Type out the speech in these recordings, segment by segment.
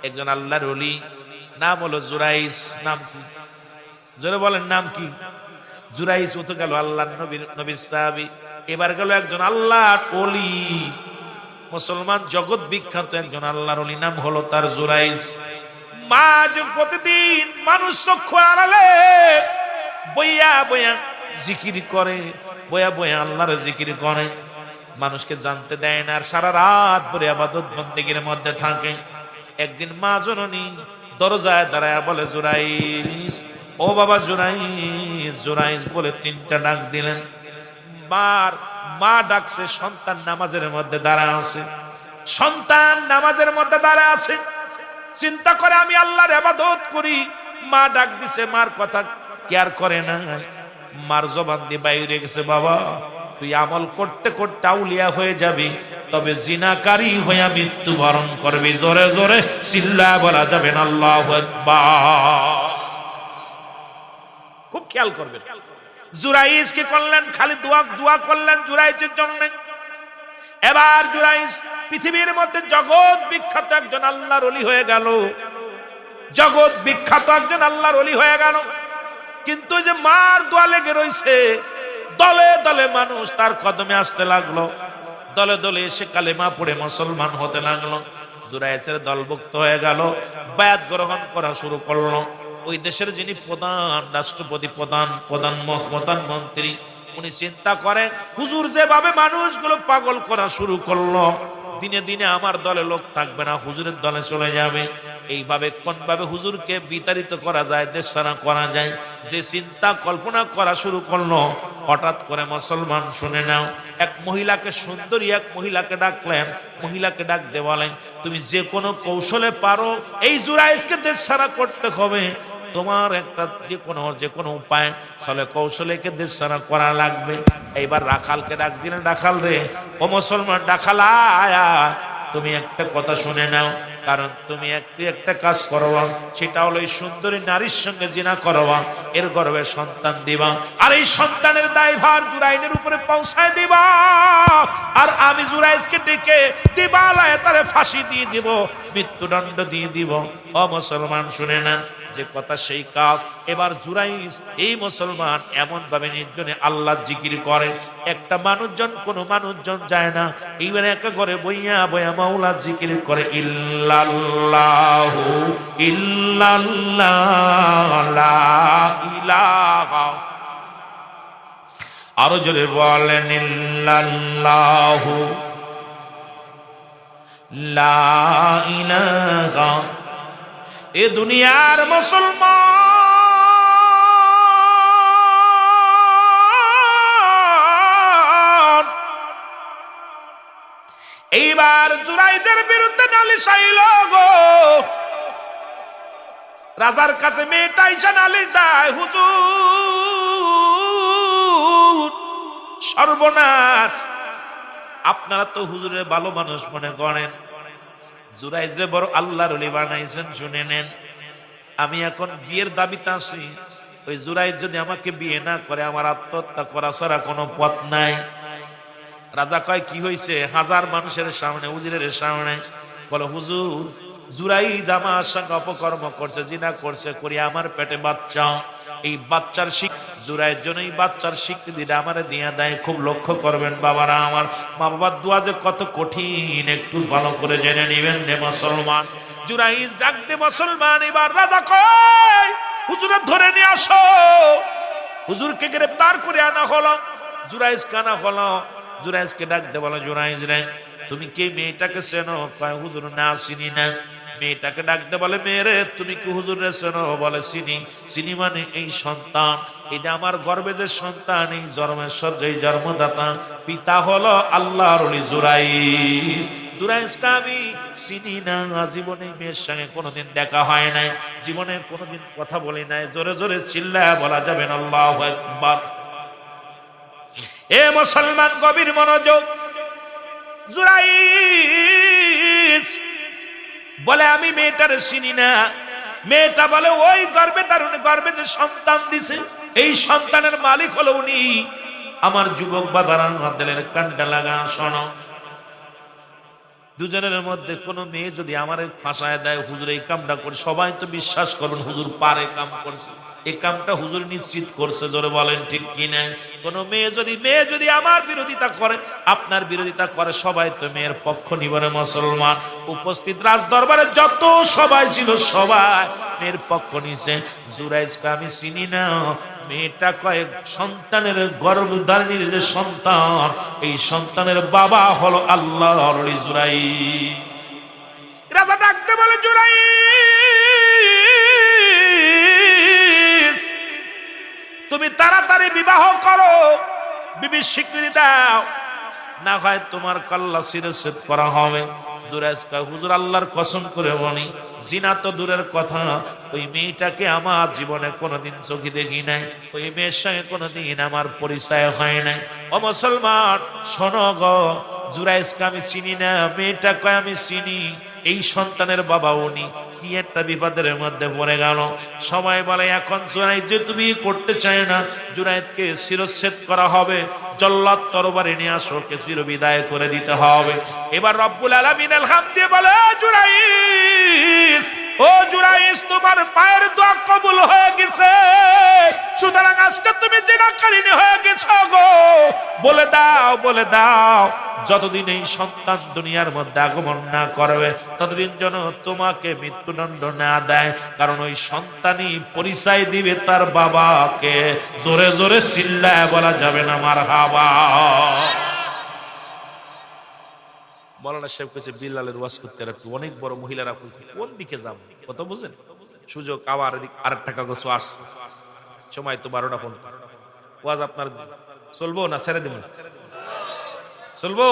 একজন আল্লাহর ওলি, নাম হলো জুরাইস। নাম কি? জোরে বলেন, নাম কি? জুরাইস। ও তো গেল আল্লাহর নবীর সাহাবী। এবার গেল একজন আল্লাহর ওলি, মুসলমান জগৎ বিখ্যাত একজন আল্লাহর ওলি, নাম হলো তার জুরাইস। প্রতিদিন মানুষ চক্ষু আড়ালে বইয়া বইয়া জিকির করে, বইয়া বইয়া আল্লাহর জিকির করে, মানুষকে জানতে দেয় না, আর সারা রাত ভরে ইবাদত বন্দেগীর মধ্যে থাকে। একদিন মা জননী দরজায় দাঁড়ায় বলে, জুরাইস, ও বাবা জুরাইস, জুরাইস বলে তিনটা ডাক দিলেন। মা ডাকছে, সন্তান নামাজের মধ্যে দাঁড়ায় আছে, সন্তান নামাজের মধ্যে দাঁড়ায় আছে, চিন্তা করে আমি আল্লাহর ইবাদত করি। মা ডাক দিছে, মার কথা কেয়ার করে না। মার জবান দিয়ে বাইরে গেছে, বাবা তুই আমল করতে করতে আউলিয়া হয়ে যাবি, তবে জিনাকারী হয়ে মৃত্যুবরণ করবি। জোরে জোরে চিল্লায় বলা যাবে না আল্লাহু আকবার। খুব খেয়াল করবেন। জুরাইস কি করলেন? খালি দোয়া করলেন জুরাইসের জন্য। এবার জুরাইস পৃথিবীর মধ্যে জগৎ বিখ্যাত একজন আল্লাহর ওলি হয়ে গেল, জগৎ বিখ্যাত একজন আল্লাহর ওলি হয়ে গেল। কিন্তু যে মার দোয়া লেগে রইছে, দলে দলে মানুষ তার কদমে আসতে লাগলো, দলে দলে এসে কালেমা পড়ে মুসলমান হতে লাগলো। জুরাইসের দলভুক্ত হয়ে গেল, বায়াত গ্রহণ করা শুরু করলো। ওই দেশের যিনি প্রধান রাষ্ট্রপতি, প্রধানমন্ত্রী, উনি চিন্তা করেন, হুজুর যেভাবে মানুষগুলো পাগল করা শুরু করলো, দিনে দিনে আমার দলে লোক থাকবে না, হুজুরের দলে চলে যাবে। এইভাবে কোনভাবে হুজুরকে বিতাড়িত করা যায়, দেশছাড়া করা যায়, যে চিন্তা কল্পনা করা শুরু করলো। হঠাৎ করে মুসলমান, শুনে নাও, এক মহিলাকে, সুন্দরী এক মহিলাকে ডাকলেন। মহিলাকে ডাক দিয়ে বলেন, তুমি যে কোনো কৌশলে পারো এই জুরাইসকে দেশছাড়া করতে হবে। তোমার একটা যে কোনো উপায় চলে কৌশলে কে দেশছাড়া করা লাগবে। এইবার রাখালকে ডাক দিলেন, রাখাল রে, ও মুসলমান রাখাল, আয়া তুমি একটা কথা শুনে নাও, কারণ তুমি একটা কাজ করবা, সেটা হলো এই সুন্দরী নারীর সঙ্গে জিনা করবা, এর গর্ভে সন্তান দিবা, আর এই সন্তানের দায়ভার জুরাইনের উপরে পৌঁছায় দিবা, আর আমি জুরাইসকে ডেকে দিবালায় তারে ফাঁসি দিয়ে দিব, মৃত্যুদণ্ড দিয়ে দিব। ও মুসলমান শুনে না, যে কথা সেই কাজ। এবার জুরাইস, এই মুসলমান এমন ভাবে নির্জনে আল্লাহ জিকির করে, একটা মানুষজন, কোনো মানুষজন যায় না। এইবার একটা ঘরে বইয়া বইয়া মাওলা জিকির করে, ইল্লাল্লাহু ইল্লাল্লাহ লা ইলাহা, আরো জোরে বলেন, ইল্লাল্লাহু লা ইলাহা। এ দুনিয়ার মুসলমান এইবার জুরাইজের বিরুদ্ধে নালিশ আইল গো। রাজার কাছে মেয়েটা আইসা নালিশ দেয়, হুজুর সর্বনাশ, আপনারা তো হুজুরের ভালো মানুষ মনে করেন, জুরাইজরে বড় আল্লাহর ওলি বানাইছেন। শুনে নেন, আমি এখন বিয়ের দাবিতে আছি, ওই জুরাইজ যদি আমাকে বিয়ে না করে, আমার আত্মহত্যা করা ছাড়া কোনো পথ নাই। রাজা কয়, কি হয়েছে? হাজার মানুষের সামনে, হুজুরের সামনে বলো, হুজুর জুরাইজ আমার সঙ্গে অপকর্ম করছে, জিনা করছে, করি আমার পেটে বাচ্চা, এই বাচ্চার জুরাইজ জন্য এই বাচ্চার স্বীকৃতিটা আমারে দিয়ে দেয়। খুব লক্ষ্য করবেন বাবারা, আমার মা বাবার দোয়া যে কত কঠিন, একটু ভালো করে জেনে নিবেন রে মুসলমান। জুরাইজ ডাক দে মুসলমান, এবার রাজা কয়, হুজুরে ধরে নিয়ে আসো। হুজুরকে গ্রেফতার করে আনা হলো, জুরাইজকে আনা হলো। জুরাইজকে ডাক দে, বলো, জুরাইজ রে, তুমি কি মেয়েটাকে চেনো? কয়, হুজুর না, চিনি না। মেয়েটাকে ডাকতে বলে, মেয়েরে তুমি কি হুজুরের চেনো? বলে, চিনি। চিনি মানে এই সন্তান, এই যে আমার গর্ভে যে সন্তান, এই জন্মেশ্বর, যে জন্মদাতা, পিতা হলো আল্লাহর ওলি জুরাইজ। জুরাইজকে আমি চিনি না, জীবনে মেয়ের সঙ্গে কোনোদিন দেখা হয় নাই, জীবনে কোনোদিন কথা বলি নাই। জোরে জোরে চিল্লায় বলা যাবে না আল্লাহু আকবার। এ মুসলমান, গভীর মনোযোগ। জুরাইজ বলে, আমি মেয়েটার চিনি না। মেয়েটা বলে, ওই গর্ভে গর্ভে যে সন্তান দিছে, এই সন্তানের মালিক হলো উনি। আমার যুবক বাবারা, দিলের কান্ডা লাগা, শোনো, দুজনের মধ্যে কোনো মেয়ে যদি আমার ফাঁসায় দেয়, হুজুর এই কামটা করে, সবাই তো বিশ্বাস করবেন হুজুর পারে কাম করছে, এই কামটা হুজুর নিশ্চিত করছে, জোরে বলেন ঠিক কিনা? কোন মেয়ে যদি আমার বিরোধিতা করে, আপনার বিরোধিতা করে, সবাই তো মেয়ের পক্ষ নিবে না। মুসলমান উপস্থিত রাজ দরবারে যত সবাই ছিল সবাই মেয়ের পক্ষ নিছে। জুরাইজকে আমি চিনি না, মেয়েটা কয়েক সন্তানের গর্ভধারিণীর যে সন্তান, এই সন্তানের বাবা হলো আল্লাহর ওলি জুরাইজ। রাজা ডাকতে বলে, জুরাইজ তুমি তাড়াতাড়ি বিবাহ করো, বিবির স্বীকৃতি দাও, না হয় তোমার কল্লা শিরচ্ছেদ করা হবে। জুরাইজ কয়, হুজুর আল্লাহর কসম করে বলি, জিনা তো দূরের কথা, ওই মেয়েটাকে আমার জীবনে কোনোদিন চোখে দেখি নাই, ওই মেয়ের সঙ্গে কোনোদিন আমার পরিচয় হয় নাই। ও মুসলমান শোনো গো, জুরাইজকে আমি চিনি না। মেয়েটা কয়, আমি চিনি, এই সন্তানের বাবা উনি। কি একটা বিপদের মধ্যে পড়ে গেল। সবাই বলে, এখন জুরাইদ যে তুমি করতে চায় না, জুরাইদকে শিরচ্ছেদ করা হবে, জল্লাদ তরবারি নিয়ে আসো, কে চিরবিদায় করে দিতে হবে। এবার রব্বুল আলামিন ইলহাম দিয়ে বলে, জুরাইদ, ও জুরাইদ, তোমার পায়ের দোয়া কবুল হয়ে গেছে, সুতরাং আজকে তুমি জিনাকারিনী হয়ে গেছো গো। বলে দাও যতদিন এই সন্তান দুনিয়ার মধ্যে আগমন না করবে, ততদিন যেন তোমাকে মৃত্যুদণ্ড না দেয়, কারণ ওই সন্তানই পরিচয় দিবে তার বাবাকে। জোরে জোরে চিল্লায় বলা যাবে না মারহাবা। মাওলানা সাহেব কইছে, বিল্লালের ওয়াজ করতে রাখতো, অনেক বড় মহিলারা কইছে কোন দিকে যাব, কত বুঝেন সুযোগ। আবার আরেকটা কাগজ আসছে, সময় তো 12টা পর্যন্ত। ওয়াজ আপনার চলবো না ছেড়ে দেব? চলবো।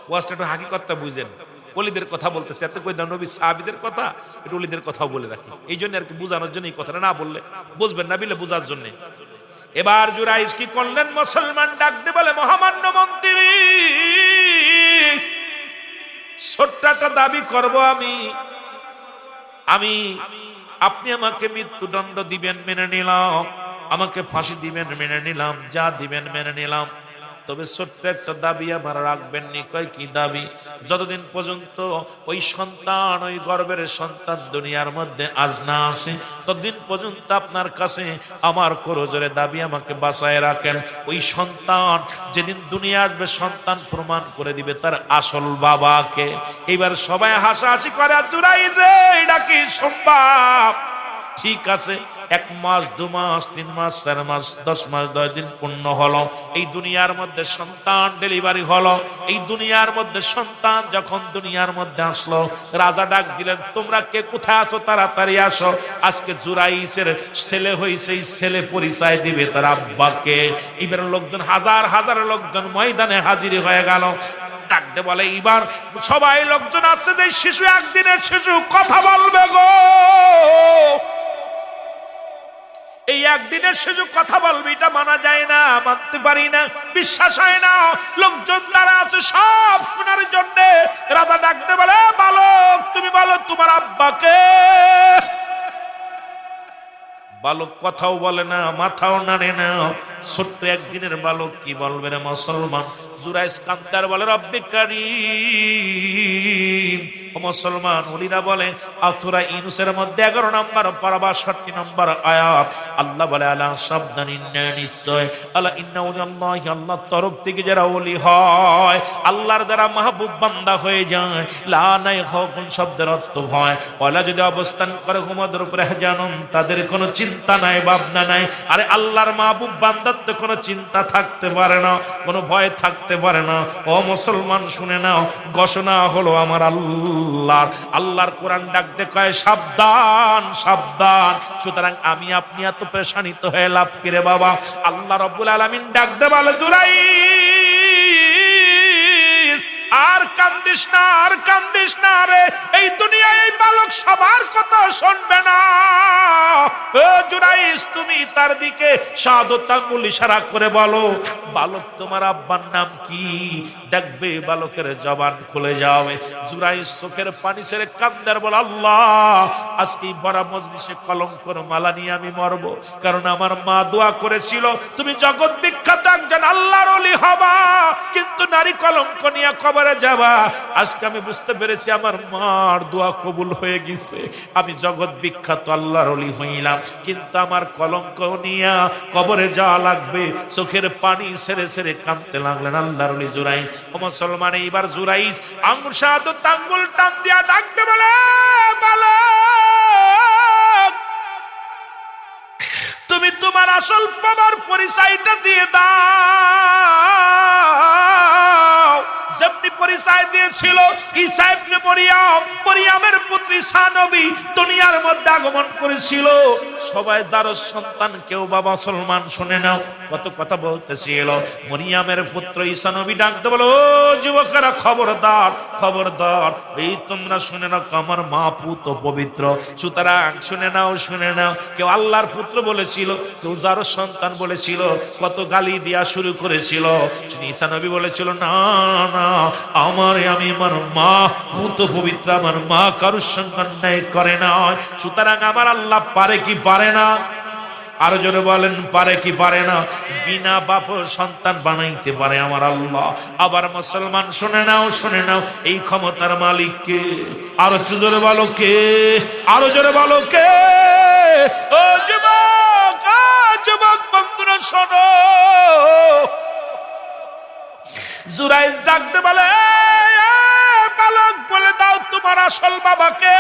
ওয়াজটা একটু হাকিকতটা বুঝেন, ওলিদের কথা বলতেছে, এত কই না নবী সাহাবীদের কথা, একটু ওলিদের কথাও বলে রাখি, এই জন্য আর কি বোঝানোর জন্য এই কথাটা না বললে বুঝবেন না, বিলে বোঝার জন্য। এবার জুরাইজ কি করলেন? মুসলমান ডাকতে বলে, মহামান্য মন্ত্রী, ছোট্ট একটা দাবি করব আমি আপনি আমাকে মৃত্যুদণ্ড দিবেন মেনে নিলাম, আমাকে ফাঁসি দিবেন মেনে নিলাম, যা দিবেন মেনে নিলাম, তবে ছোট্ট একটা দাবি আমার রাখবেন নি। কয় কি দাবি? যতদিন পর্যন্ত ওই সন্তান, ওই গর্ভের সন্তান দুনিয়ার মধ্যে আজ না আসে, ততদিন পর্যন্ত আপনার কাছে আমার করজোরে দাবি, আমাকে বাঁচায় রাখেন। ওই সন্তান যেদিন দুনিয়া আসবে, সন্তান প্রমাণ করে দিবে তার আসল বাবাকে। এবার সবাই হাসাহাসি করে, জুরাইদ রে, এটা কি সম্ভব? ঠিক আছে, 1 মাস 2 মাস 3 মাস 4 মাস 10 মাস 10 দিন পূর্ণ হলো, এই দুনিয়ার মধ্যে সন্তান ডেলিভারি হলো। এই দুনিয়ার মধ্যে সন্তান যখন দুনিয়ার মধ্যে আসলো, রাজা ডাক দিলেন, তোমরা কে কোথায় আছো, তাড়াতাড়ি আসো, আজকে জুরাইজের ছেলে হইছে, এই ছেলে পরিচয় দিবে তার আব্বাকে। এবার লোকজন, হাজার হাজার লোকজন ময়দানে হাজির হয়ে গেল। ডাকতে বলে, এবার সবাই লোকজন আসছে, যে শিশু, একদিনের শিশু কথা বলবে গো, এই একদিনের শিশু কথা বলবে, এটা মানা যায় না, মানতে পারি না, বিশ্বাস হয় না। লোকজন তারা আছে সব শোনার জন্য। রাজা ডাকতে বলে, বালক, তুমি বলো তোমার আব্বাকে। বালক কথাও বলে না, মাথাও নাড়ে না। ছোট্ট একদিনের বালক কি বলবে রে মুসলমান? জুরাইজ কান্দার বলে, রব্বে কারীম। ও মুসলমান, ওলিরা বলে, সূরা ইউনূসের মধ্যে 11 নম্বর পারা 62 নম্বর আয়াত, আল্লাহ বলে, আলা সাবধান, ইন্না নিশ্চয়, আলা ইন্না ওয়াল্লাহি, আল্লাহর তরফ থেকে যারা ওলি হয়, আল্লাহর দ্বারা মাহবুব বান্দা হয়ে যায়, লা নাই খাউফুন শব্দের অর্থ ভয়, ওয়ালা যদি অবস্থান করে হুমাদের উপরে জানুন, তাদের কোনো চিন্তা নাই, ভাবনা নাই। আরে আল্লাহর মাহবুব বান্দার তো কোনো চিন্তা থাকতে পারে না, কোনো ভয় থাকতে পারে না। ও মুসলমান শুনে নাও, ঘোষণা হলো আমার আল্লাহর কোরআন ডাকতে কয়, সাবধান সাবধান। সুতরাং আমি আপনি এত পেরেশানিত হয়ে লাভ কি রে বাবা? আল্লাহ রাব্বুল আলামিন ডাকতে বলে, জুরাইজ, আর কান্দিস না, আর কান্দিস না রে, এই দুনিয়ায় এই বালক সবার কথা শুনবে না। জুরাইস তুমি তার দিকে শাহাদত আঙ্গুল ইশারা করে বলো, বালক তোমার আব্বার নাম কি? দেখবে বালকের জবান খুলে যাবে। জুরাইস চোখের পানি ছেড়ে কান্দে আর বলে, আল্লাহ আজকে বড় মজলিসে কলঙ্কর মালা নিয়ে আমি মরবো, কারণ আমার মা দোয়া করেছিল তুমি জগৎ বিখ্যাত একজন আল্লাহর ওলি হবা, কিন্তু নারী কলঙ্ক নিয়ে কবরে যাবা। আজকে আমি বুঝতে পেরেছি আমার মার দোয়া কবুল হয়ে গেছে, আমি জগৎ বিখ্যাত আল্লাহর ওলি হইলাম, কিন্তু আমার কলঙ্ক নিয়ে কবরে যাওয়া লাগবে। চোখের পানি ছেড়ে ছেড়ে কাঁদতে লাগলেন আল্লাহর ওলি জুরাইস। ও মুসলমান, এইবার জুরাইস আঙ্গুল শাহাদত আঙ্গুল টান দিয়া ডাকতে বলে, বালক তুমি তোমার আসল বাবার পরিচয়টা দিয়ে দাও। যেমনি পরিচয় দিয়েছিল ঈসা ইবনে মরিয়ম, মরিয়মের পুত্রী ঈসা নবী দুনিয়ার মধ্যে আগমন করেছিল। সবাই তার সন্তান, কেউ বাবা মুসলমান শুনে নাও কত কথা বলতেছিল। মরিয়মের পুত্র ঈসা নবী ডাকতে বলো, ও যুবকেরা খবরদার খবরদার, এই তোমরা শুনে নাও আমার মা পুত পবিত্র, সুতরাং শুনে নাও শুনে নাও। কেউ আল্লাহর পুত্র বলেছিল, কেউ যার সন্তান বলেছিল, কত গালি দেওয়া শুরু করেছিল। ঈসা নবী বলেছিল, না না আমি আমার মা পুত পবিত্র, আমার মা কারুর সঙ্গে অন্যায় করে না, সুতরাং আমার আল্লাহ পারে কি পারে না? আরো জোরে বলেন, পারে কি পারে না? বিনা বাপ সন্তান বানাইতে পারে আমার আল্লাহ। আবার মুসলমান শুনে নাও শুনে নাও, এই ক্ষমতার মালিক কে? আরো জোরে বলো কে? আরো জোরে বলো কে? ও যুবক, যুবক বন্ধুরা শোনো, জুরাইস ডাকতে বলে, বালক বলে দাও তোমার আসল বাবাকে।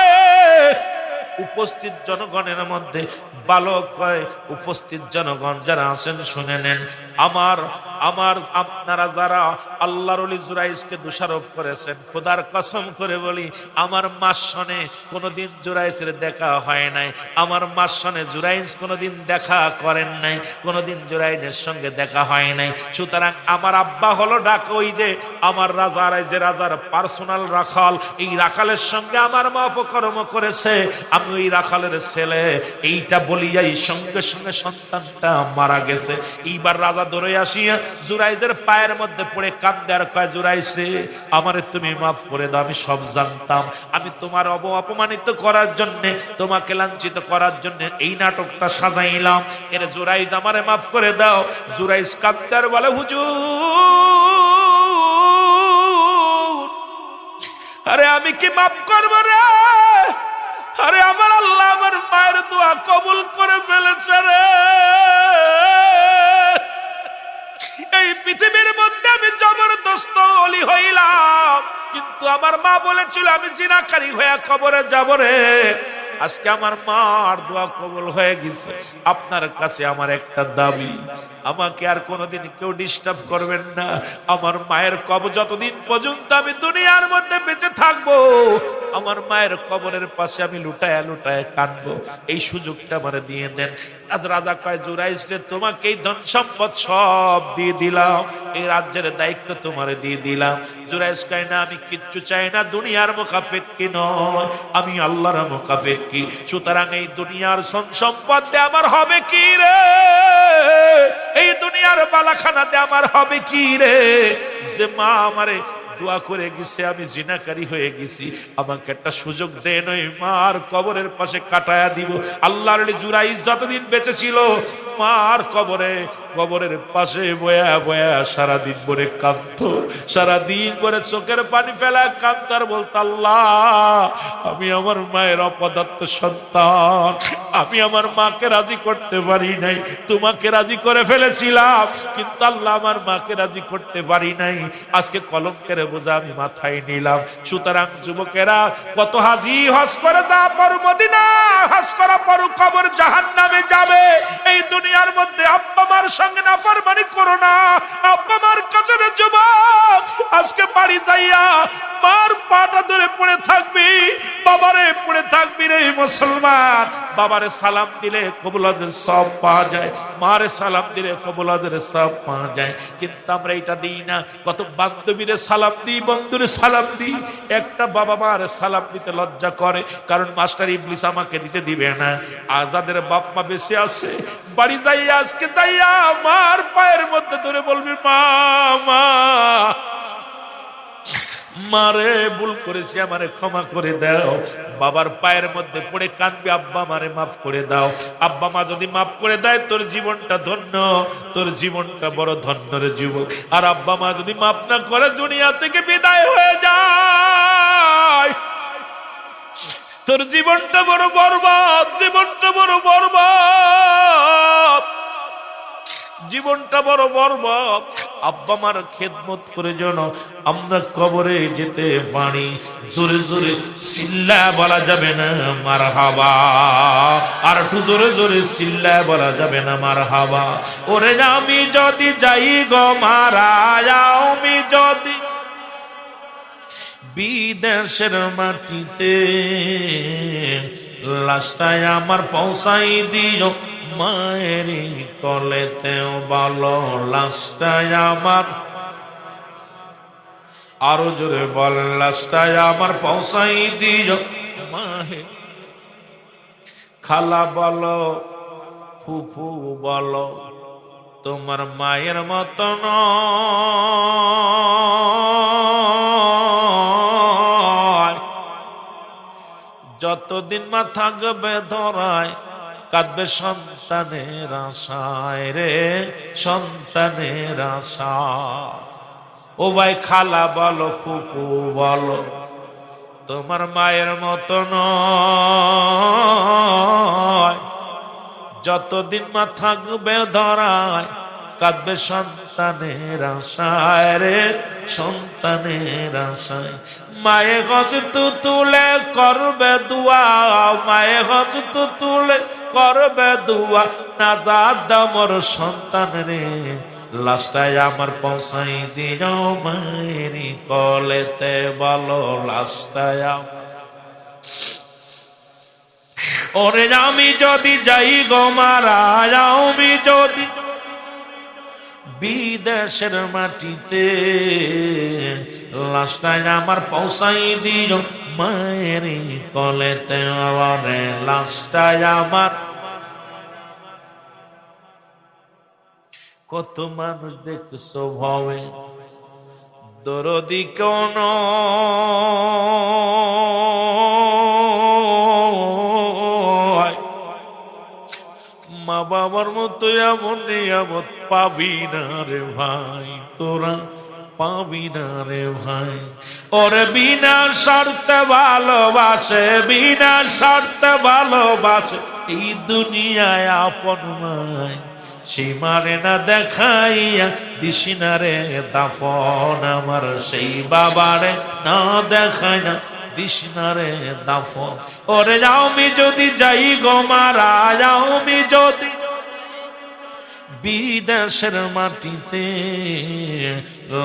উপস্থিত জনগণের মধ্যে বালক কয়, উপস্থিত জনগণ যারা আছেন শুনে নেন, আপনারা যারা আল্লাহর ওলি জুরাইসকে দোষারোপ করেছেন, খোদার কসম করে বলি আমার মার সনে কোনোদিন জুরাইসের দেখা হয় নাই, আমার মার সনে জুরাইস কোনোদিন দেখা করেন নাই, কোনোদিন জুরাইনের সঙ্গে দেখা হয় নাই। সুতরাং আমার আব্বা হলো ডাক ওই যে আমার রাজার, এই যে রাজার পার্সোনাল রাখাল, এই রাখালের সঙ্গে আমার মা অপকর্ম করেছে, আমি ওই রাখালের ছেলে, এইটা বলিয়াই সঙ্গে সঙ্গে সন্তানটা মারা গেছে। এইবার রাজা ধরে আসিয়া জুরাইজের পায়ের মধ্যে পড়ে কাঁদে আর কয়, জুরাইস রে, আমারে তুমি মাফ করে দাও, আমি সব জানতাম, আমি তোমার অপমানিত করার জন্য, তোমাকে লাঞ্ছিত করার জন্য এই নাটকটা সাজাইলাম, এর জুরাইজ আমারে মাফ করে দাও। জুরাইজ কাঁদে আর বলে, হুজুর আরে আমি কি মাফ করবো রে? আরে আমার আল্লাহ আমার মায়ের দোয়া কবুল করে ফেলেছে রে। এই পৃথিবীর মধ্যে আমি জবরদস্ত ওলি হইলাম, কিন্তু আমার মা বলেছিল আমি জিনাকারী হয়ে কবরে যাব রে। আজকে আমার মার দোয়া কবুল হয়ে গেছে। আপনার কাছে আমার একটা দাবি, আমাকে আর কোনোদিন কেউ ডিস্টার্ব করবেন না। আমার মায়ের কবর যতদিন পর্যন্ত আমি দুনিয়ার মধ্যে বেঁচে থাকবো, আমার মায়ের কবরের পাশে আমি লুটায় লুটায় কাঁদবো, এই সুযোগটা আমার দিয়ে দেন। আজ রাজা কয়, জুরাইস রে, তোমাকে এই ধন সম্পদ সব দিয়ে দিলাম, এই রাজ্যের দায়িত্ব তোমার দিয়ে দিলাম। জুরাইস কয়, না আমি কিচ্ছু চাই না, দুনিয়ার মুখাফেক্কি নয়, আমি আল্লাহর মুখাফেক্কি, সুতরাং এই দুনিয়ার সম্পদ দিয়ে আমার হবে কি রে? এই দুনিয়ার বালাখানাতে আমার হবে কি রে? যে মা আমারে দোয়া করে গেছে, আমি জিনাকারী হয়ে গেছি, আমাকে একটা সুযোগ দেন, ওই মার কবরের পাশে কাটায়া দিব। আল্লাহর জুরাইস যতদিন বেঁচে ছিল মার কবরের পাশে বয়া বয়া সারাদিন ভরে কাঁদত, সারাদিন ভরে চোখের পানি ফেলা কাঁদত আর বলতো, আল্লাহ আমি আমার মায়ের অপদার্থ সন্তান, আমি আমার মাকে রাজি করতে পারি নাই, তোমাকে রাজি করে ফেলেছিলাম, কিন্তু আল্লাহ আমার মাকে রাজি করতে পারি নাই, আজকে কলঙ্কের বোঝা আমি মাথায় নিলাম। সুতরাং যুবকেরা, কত হাজি হজ করে যা পরু মদিনা, হজ করা পরু কবর জাহান্নামে যাবে। এই দুনিয়ার মধ্যে আব্বা মার সঙ্গে নাফরমানি করো না, আব্বা মার কাছে যুবক আজকে বাড়ি যাইয়া মার পাটা ধরে পড়ে থাকবি, বাবারে পড়ে থাকবি রে মুসলমান। বাবারে সালাম দিলে কবুলাদের সব পাওয়া যায়, মারে সালাম দিলে কবুলাদের সব পাওয়া যায়। কিন্তু আমরা এটা দিই না। কত বান্ধবীরে সালাম দিই, বন্ধুরে সালাম দিই, একটা বাবা মারে সালাম দিতে লজ্জা করে, কারণ মাস্টার ইবলিস আমাকে দিতে দিবে না। আজাদের বাপ মা বেঁচে আছে, বাড়ি যাইয়া আজকে যাইয়া আমার পায়ের মধ্যে ধরে বলবি মা মা, মারে ভুল করেছি, আমারে ক্ষমা করে দাও। বাবার পায়ের মধ্যে পড়ে কাঁদবি, আব্বা মারে মাফ করে দাও। আব্বা মা যদি মাফ করে দেয় তোর জীবনটা ধন্য, তোর জীবনটা বড় ধন্য রে যুবক। আর আব্বা মা যদি মাফ না করে দুনিয়া থেকে বিদায় হয়ে যায়, তোর জীবনটা বড় বরবাদ, জীবনটা বড় বরবাদ, জীবনটা বড় বরবাদ। আব্বা মার খেদমত করে যেন আমরা কবরে যেতে পারি। জোরে জোরে চিল্লা বলা যাবে না মারহাবা, আর একটু জোরে জোরে চিল্লা বলা যাবে না মারহাবা। ওরে আমি যদি যাই গো মারা, আমি যদি বিদেশের মাটিতে, লাশটায় আমার পৌঁছাই দিও মায়েরি কলেতেও বলো, লাশটায় আমার, আরো জোরে বল, লাশটায় আমার পৌঁছাই দিও মাহে। খালা বলো, ফুফু বলো, তোমার মায়ের মতন যতদিন মা থাকবে ধরায়, কাঁদবে সন্তানের আশায় রে, সন্তানের আশা। ও ভাই খালা বলো, ফুফু বলো, তোমার মায়ের মতো নয়, যতদিন মা থাকবে ধরায়, কাঁদবে সন্তানের আশায় রে, সন্তানের আশায়। মায়ে হযরত তুলে করবে দুয়া, মায়ে হযরত তুলে করবে দুয়া, নাজাত দাও মোর সন্তান রে, লাশটায় আমার পৌঁছাই দিও মায়েরি কলেতে বলো, লাশটায়। ওরে আমি যদি যাই গো মারা, আমি যদি বিদেশের মাটিতে, লাশটায় আমার পৌঁছাই দিও মায়েরি কলেতে, ওরে লাশটায় আমার। কত মানুষ দেখছো ভবে দরদি কোন, মা বাবার মতো এমন নিয়ামত পাবি না রে ভাই, তোরা পাবি না রে ভাই। ওরে বিনা শর্তে ভালোবাসে, বিনা শর্তে ভালোবাসে এই দুনিয়ায় আপন মাই, সীমারে না দেখাইয়া দিস না রে দাফন, আমার সেই বাবারে না দেখাইয়া দিস না রে দাফন। ওরে আমি যদি যাই গো মারা, আমি যদি বিদেশের মাটিতে,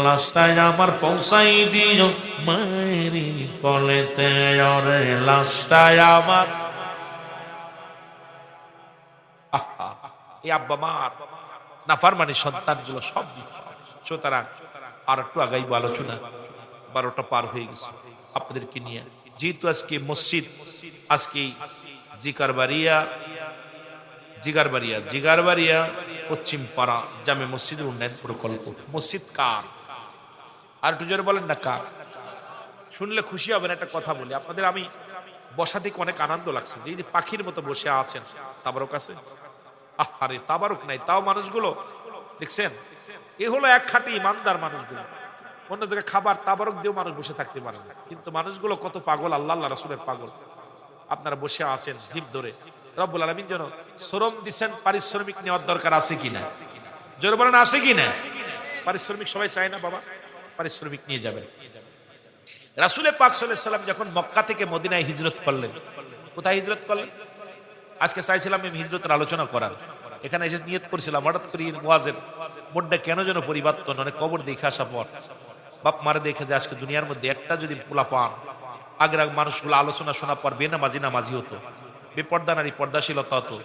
লাশটায় আমার পৌঁছাই দিও মায়েরি কলেতে, ওরে লাশটায় আমার। এই আব্বা মার নাফরমানি সন্তানগুলো সব বিফল। সুতরাং আর একটু আগাইব আলোচনা, 12টা পার হয়ে গেছে আপনাদেরকে নিয়ে। যেহেতু আজকে মসজিদ, আজকে জিগারবাড়িয়া পশ্চিম পাড়া জামে মসজিদের উন্নয়ন প্রকল্প। মসজিদ কার? আর একটু জোরে বলেন না কার? শুনলে খুশি হবেন। একটা কথা বলি আপনাদের, আমি বসা থেকে অনেক আনন্দ লাগছে, যে এই যে পাখির মতো বসে আছেন। তাবারক আছে? আরে তাবারক নাই, তাও মানুষগুলো দেখছেন, এ হলো এক খাঁটি ইমানদার মানুষগুলো। অন্য জায়গায় খাবার তাবারক দিয়েও মানুষ বসে থাকতে পারে না, কিন্তু মানুষগুলো কত পাগল, আল্লাহ আল্লাহ রাসূলের পাগল। আপনারা বসে আছেন জিভ ধরে, রব্বুল আলামিন যেন শ্রম দিচ্ছেন, পারিশ্রমিক নেওয়ার দরকার আছে কিনা? জোরে বলেন আছে কিনা? পারিশ্রমিক সবাই চায় না বাবা, পারিশ্রমিক নিয়ে যাবেন। রাসূল পাক সাল্লাল্লাহু আলাইহি সাল্লাম যখন মক্কা থেকে মদিনায় হিজরত করলেন, কোথায় হিজরত করলেন? আজকে চাইছিলাম আমি হিজরতের আলোচনা করার, এখানে এসে নিয়ত করেছিলাম, হঠাৎ করে ওয়াজের মোডটা কেন যেন পরিবর্তন, অনেক কবর দেখে আসা পর বাপ মারে দেখে যে আজকে দুনিয়ার মধ্যে একটা যদি পোলা পান, আগের মানুষগুলো আলোচনা শোনা পর বেনামাজি হতো, বেপর্দা নারী পর্দাশীলতা হতো,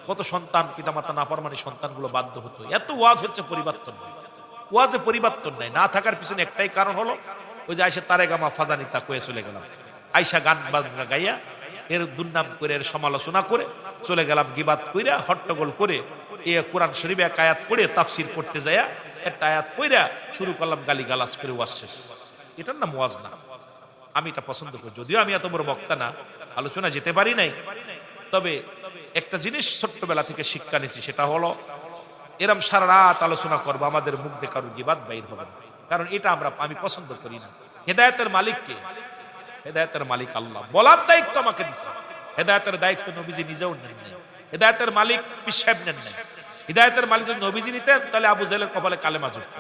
কত সন্তান পিতামাতা নাফরমানি সন্তানগুলো বাধ্য হতো। এত ওয়াজ হচ্ছে, পরিবর্তন নেই, ওয়াজে পরিবর্তন নাই। না থাকার পিছনে একটাই কারণ হলো ওই যে আয়সা তারেগামা ফাদানি তা কয়ে চলে গেলাম, আয়সা গান বাজনা গাইয়া এর দুর্নাম করে, এর সমালোচনা করে চলে গেলাম, গিবাত কইরা হট্টগোল করে এ কোরআন শরীফ এক আয়াত পড়ে তাফসির করতে যায়া একটা আয়াত পড়া শুরু করলাম গালি গালাজ করে, ওয়াজ শেষ। এটার নাম ওয়াজ না। আমি এটা পছন্দ করি, যদিও আমি এত বড় বক্তা না, আলোচনা যেতে পারি নাই, তবে একটা জিনিস ছোট্টবেলা থেকে শিক্ষা নিয়েছি, সেটা হলো এরম সারা রাত আলোচনা করবো, আমাদের মুখ দিয়ে কারোর গিবাত বাইর হবে না, কারণ এটা আমি পছন্দ করি না। হেদায়েতের মালিক কে? হেদায়েতের মালিক আল্লাহ। বলার দায়িত্ব আমাকে দিছে, হেদায়েতের দায়িত্ব নবীজি নিজেও নেন নাই, হেদায়েতের মালিক পীর সাহেব নেন নাই। হিদায়াতের মালিক যদি নবীজি নিতেন তাহলে আবু জাহেলের কপালে কালেমা জুটত।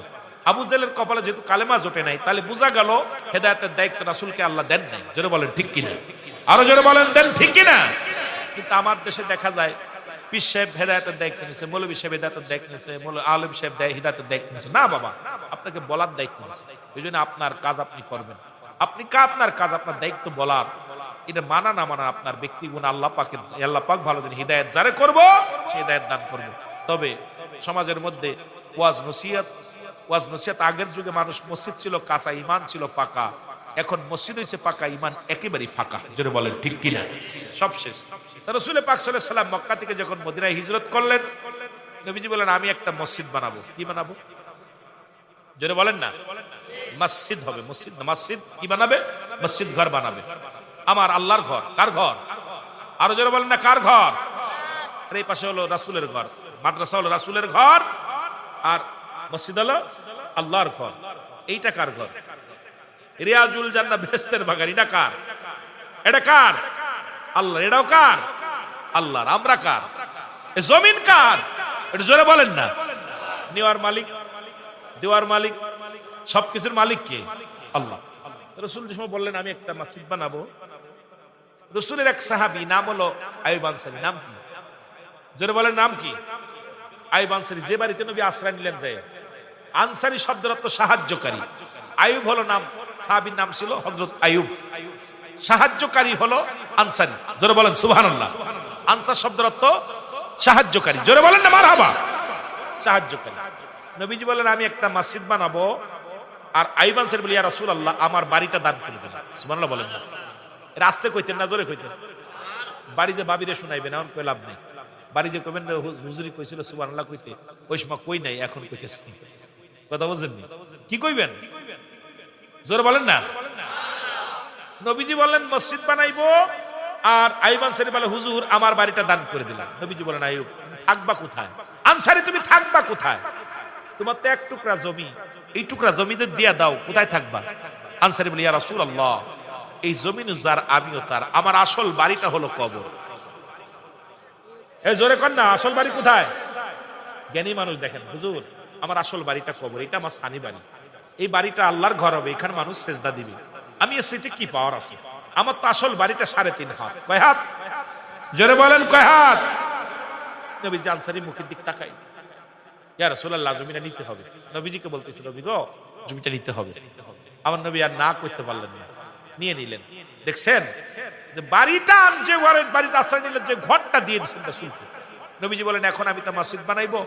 আবু জাহেলের কপালে যেহেতু কালেমা জোটে নাই, তাহলে বোঝা গেল হেদায়েতের দায়িত্ব রাসূলকে আল্লাহ দেন নাই। জোরে বলেন ঠিক কিনা, আরো জোরে বলেন দেন ঠিক কিনা। কিন্তু আমার দেশে দেখা যায় পীর সাহেব হেদায়েতের দায়িত্ব নিয়েছে, মৌলভী সাহেব হেদায়েতের দায়িত্ব নিয়েছে, আলেম সাহেব হিদায়াতের দায়িত্ব নিয়েছে। না বাবা, আপনাকে বলার দায়িত্ব নিয়েছে, এই জন্য আপনার কাজ আপনি করবেন। আপনার কাজ, আপনার দায়িত্ব বলার। এটা মানা না মানা আপনার ব্যক্তিগুণ আল্লাহ পাকের। আল্লাহ পাক ভালো দিন হিদায়াত যারে করব সে হিদায়াত দান করব। তবে সমাজের মধ্যে ওয়াজ নসিহত আগের যুগে মানুষ মসজিদ ছিল কাঁচা, ইমান ছিল পাকা। এখন মসজিদ হয়েছে পাকা, ইমান একেবারেই ফাঁকা। জোরে বলেন ঠিক কিনা, সব শেষ। রাসূল পাক সাল্লাল্লাহু আলাইহি ওয়াসাল্লাম মক্কা থেকে যখন মদিনায় হিজরত করলেন, নবীজি বলেন আমি একটা মসজিদ বানাবো। কি বানাবো? জোরে বলেন না। মসজিদ হবে, মসজিদ না, মসজিদ কি বানাবে? মসজিদ ঘর বানাবে। আমার আল্লাহর ঘর। কার ঘর? আরো জোরে বলেন না, কার ঘর? আর এই পাশে হলো রাসূলের ঘর, মাদ্রাসা হলো রাসূলের ঘর, আর মসজিদ হলো আল্লাহর ঘর। এইটা কার ঘর? রিয়াজুল জান্নাহ, বেহেশতের বাগান। এটা কার? এটা কার? আল্লাহ। এটাও কার? আল্লাহর। আমরা কার? এই জমিন কার? এটা জোরে বলেন না। নেওয়ার মালিক, দেওয়ার মালিক, সবকিছুর মালিক কে? আল্লাহ। রাসূল যখন বললেন আমি একটা মসজিদ বানাবো, রাসূলের এক সাহাবী নাম হলো আইয়ুব আনসারী। নাম কি? জোরে বলেন নাম কি? আইয়ুব আনসারী। যে বাড়িতে নবী আশ্রয় নিলেন যায়, আনসারী শব্দের অর্থ সাহায্যকারী। আইয়ুব হলো নাম, সাহাবীর নাম ছিল হযরত আইয়ুব। সাহায্যকারী হলো আনসারী। জোরে বলেন সুবহানাল্লাহ। আনসার শব্দের অর্থ সাহায্যকারী। জোরে বলেন না মারহাবা। সাহায্যকারী। নবীজি বলেন আমি একটা মসজিদ বানাবো, আর আইয়ুব আনসারী বলে ইয়া রাসূলুল্লাহ আমার বাড়িটা দান করে দেন। সুবহানাল্লাহ বলেন না। রাস্তে কইতেন না, জোরে কইতেন। বাড়িতে বাবিরে শুনাইবেন, এখন কই লাভ নেই। বাড়িতে কইবেন হুজুরি কইছিল সুবহানাল্লাহ কইতে, ওই সময় কই নাই, এখন কইতেছি। কথা বুঝেননি? কি কইবেন? জোরে বলেন না। নবীজি বললেন মসজিদ বানাইবো, আর আইয়ুব আনসারী বলে হুজুর আমার বাড়িটা দান করে দিলাম। নবীজি বলেন আইয়ুব তুমি থাকবা কোথায়? আনসারী তুমি থাকবা কোথায়? তোমার তো এক টুকরা জমি, এই টুকরা জমি যদি দিয়া দাও কোথায় থাকবা? আনসারী বলে ইয়া রাসূলুল্লাহ এই জমিন যার আমিও তার, আমার আসল বাড়িটা হলো কবর। এই জোরে কর না, আসল বাড়ি কোথায়? জ্ঞানী মানুষ দেখেন হুজুর আমার আসল বাড়িটা কবর, এটা আমার সানি বাড়ি, এই বাড়িটা আল্লাহর ঘর হবে, এখানে মানুষ সেজদা দিবে, আমি এর সাথে কি পাওয়ার আছে? আমার তো আসল বাড়িটা 3.5 হাত। কয় হাত? জোরে বলেন কয় হাত? নবীজি আনসারী মুখের দিক তাকাই, ইয়া রাসূলুল্লাহ জমিটা নিতে হবে। নবীজিকে বলতেছিল নবী গো জমিটা নিতে হবে। আমার নবী আর না করতে পারলেন না, নিয়ে নিলেন। দেখছেন যে বাড়িটা, যে বাড়িতে আশ্রয় নিলেন, যে ঘরটা দিয়ে দিচ্ছেন তা শুনছে। নবীজি বলেন এখন আমি তো মসজিদ বানাইবো,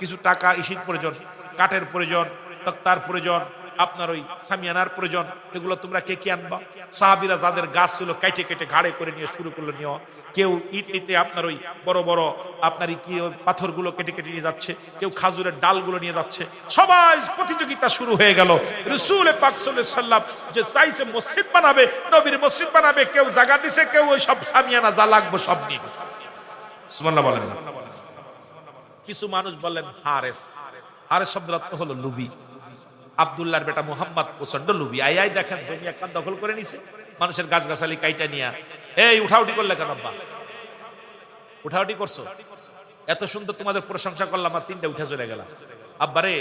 কিছু টাকা ইসির প্রয়োজন, কাঠের প্রয়োজন, তক্তার প্রয়োজন, আপনার ওই সামিয়ানার প্রয়োজন, এগুলো তোমরা কে কি আনবা? সাহাবীরা যাদের গাছ ছিল কেটে কেটে ঘাড়ে করে নিয়ে শুরু করলো নিয়ে, কেউ ইট নিতে আপনার ওই বড় বড় আপনার কি পাথরগুলো কেটে কেটে নিয়ে যাচ্ছে, কেউ খাজুরের ডালগুলো নিয়ে যাচ্ছে, সবাই প্রতিযোগিতা শুরু হয়ে গেল। রাসূল পাক সাল্লাল্লাহু আলাইহি ওয়াসাল্লাম যে চাইছে মসজিদ বানাবে, নবীর মসজিদ বানাবে, কেউ জায়গা দিছে, কেউ ওই সব সামিয়ানা যা লাগবে সব নিয়ে গেছে। সুবহানাল্লাহ বলেন। কিছু মানুষ বললেন হারেস। হারেস শব্দের অর্থ হলো লুবি। আব্দুল্লাহর বেটা মুহাম্মদ প্রচন্ড লুবি। আই দেখেন জমি একখান দখল করে নিছে, মানুষের গাছ গাছালি কাইটা নিয়া। এই উঠাউটি করলে কেন আব্বা? উঠাউটি করছো? এত সুন্দর তোমাদের প্রশংসা করলাম, আর 3টা উঠে চলে গেলাম। আব্বারে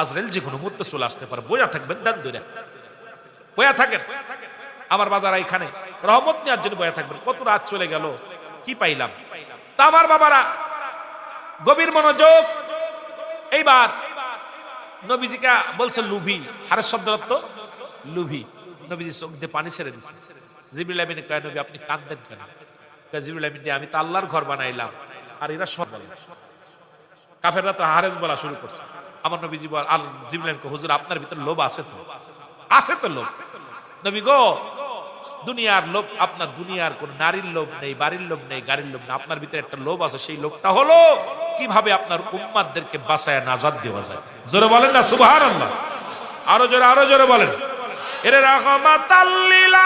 আজরাইল যে কোনো মুহূর্তে চলে আসতে পারে, বইয়া থাকবেন, দান ধরে বইয়া থাকেন। আমার বাবারা এখানে রহমত নেওয়ার জন্য বইয়া থাকবেন। কত রাত চলে গেল, কি পাইলাম? তা আমার বাবারা গভীর মনোযোগ। এইবার নবীজিকে বলছে লুভি। হারেস শব্দের অর্থ লুভি। নবীজি চোখ দিয়ে পানি ছেড়ে দিচ্ছে। জিবরিল আমিন কয়, নবী আপনি কাঁদবেন কেন? জিবরিল আমিন, আমি তো আল্লাহর ঘর বানাইলাম আর এরা সব বলে। কাফেররা তো হারেস বলা শুরু করছে। আমার নবীজি বল, আর জিবরিল আমিন কয়, হুজুর আপনার ভিতর লোভ আছে তো? আছে তো লোভ। নবী গো, দুনিয়ার লোভ, আপনার দুনিয়ার কোন নারীর লোভ নেই, বাড়ির লোভ নেই, গাড়ির লোভ নেই, আপনার ভিতরে একটা লোভ আছে। সেই লোভটা হলো কিভাবে আপনার উম্মাতদেরকে বাঁচায় নাজাত দেওয়া যায়। জোরে বলেন না সুবহানাল্লাহ। আরো জোরে, আরো জোরে বলেন। এরে রাহমাতাল লিল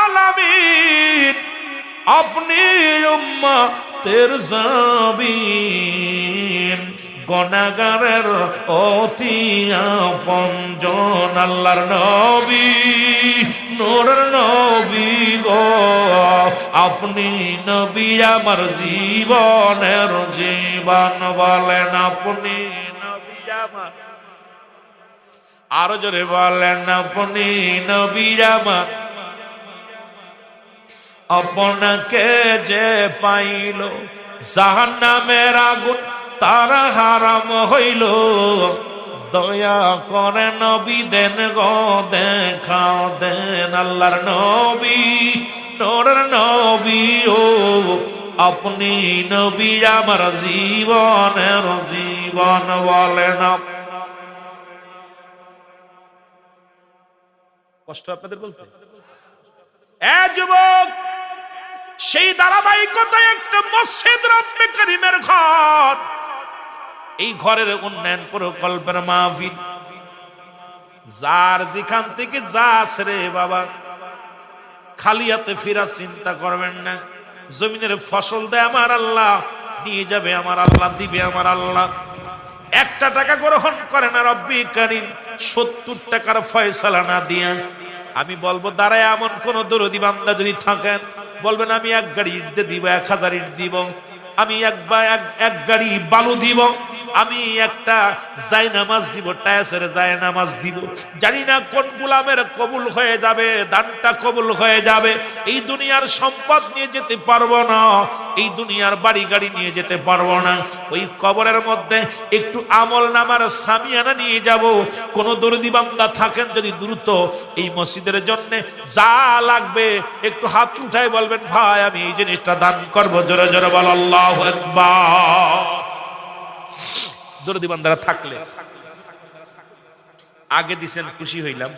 আলামিন, আপনি উম্মতের জাবিন, গুনাহগারের অতি আপনজন, আল্লাহর নবী, নূরের নবী গো, আপনি নবী আমার জীবনের জীবন। বলেন আপনি নবী আমার, আরো জোরে বলেন আপনি নবী আমার। আপনাকে যে পাইল জাহান্নামের আগুন তার হারাম হইল, দয়া করে নবী দেন গো দেখাও দেন। আল্লাহর নবী, নূরের নবী ও, আপনি নবী আমার জীবনের জীবন। বলেন কষ্ট আপনাদের বলতে? যুবক, সেই ধারাবাহিকতায় একটা মসজিদ রব্বে করিমের ঘর, এই ঘরের উন্নয়ন প্রকল্পের মাহফিল, যার যেখান থেকে যাস রে বাবা, খালি হাতে ফেরা চিন্তা করবেন না। জমিনের ফসল দেয় আমার আল্লাহ, নিয়ে যাবে আমার আল্লাহ, দিবে আমার আল্লাহ। একটা টাকা গ্রহণ করে না রব্বি করিম 70 টাকার ফয়সালা না দিয়া। আমি বলবো দাঁড়ায় এমন কোন দরদি বান্দা যদি থাকেন, বলবেন আমি 1 গাড়ি ইট দিব, 1000 ইট দিব, আমি এক গাড়ি বালু দিব, আমি একটা জায়নামাজ দিব, টায়াসের জায়নামাজ দিব। জানি না কোন গোলামের কবুল হয়ে যাবে, দানটা কবুল হয়ে যাবে। এই দুনিয়ার সম্পদ নিয়ে যেতে পারবো না, এই দুনিয়ার বাড়ি গাড়ি নিয়ে যেতে পারবো না। ওই কবরের মধ্যে একটু আমল নামার সামিয়ানা নিয়ে যাব। কোন দরদি বান্দা থাকেন যদি দ্রুত এই মসজিদের জন্য যা লাগবে একটু হাত উঠায় বলবেন, ভাই আমি এই জিনিসটা দান করবো। জোরে জোরে বল আল্লাহু আকবার। দরদি বান্দারা থাকলে আগে দিছেন, খুশি হইলাম,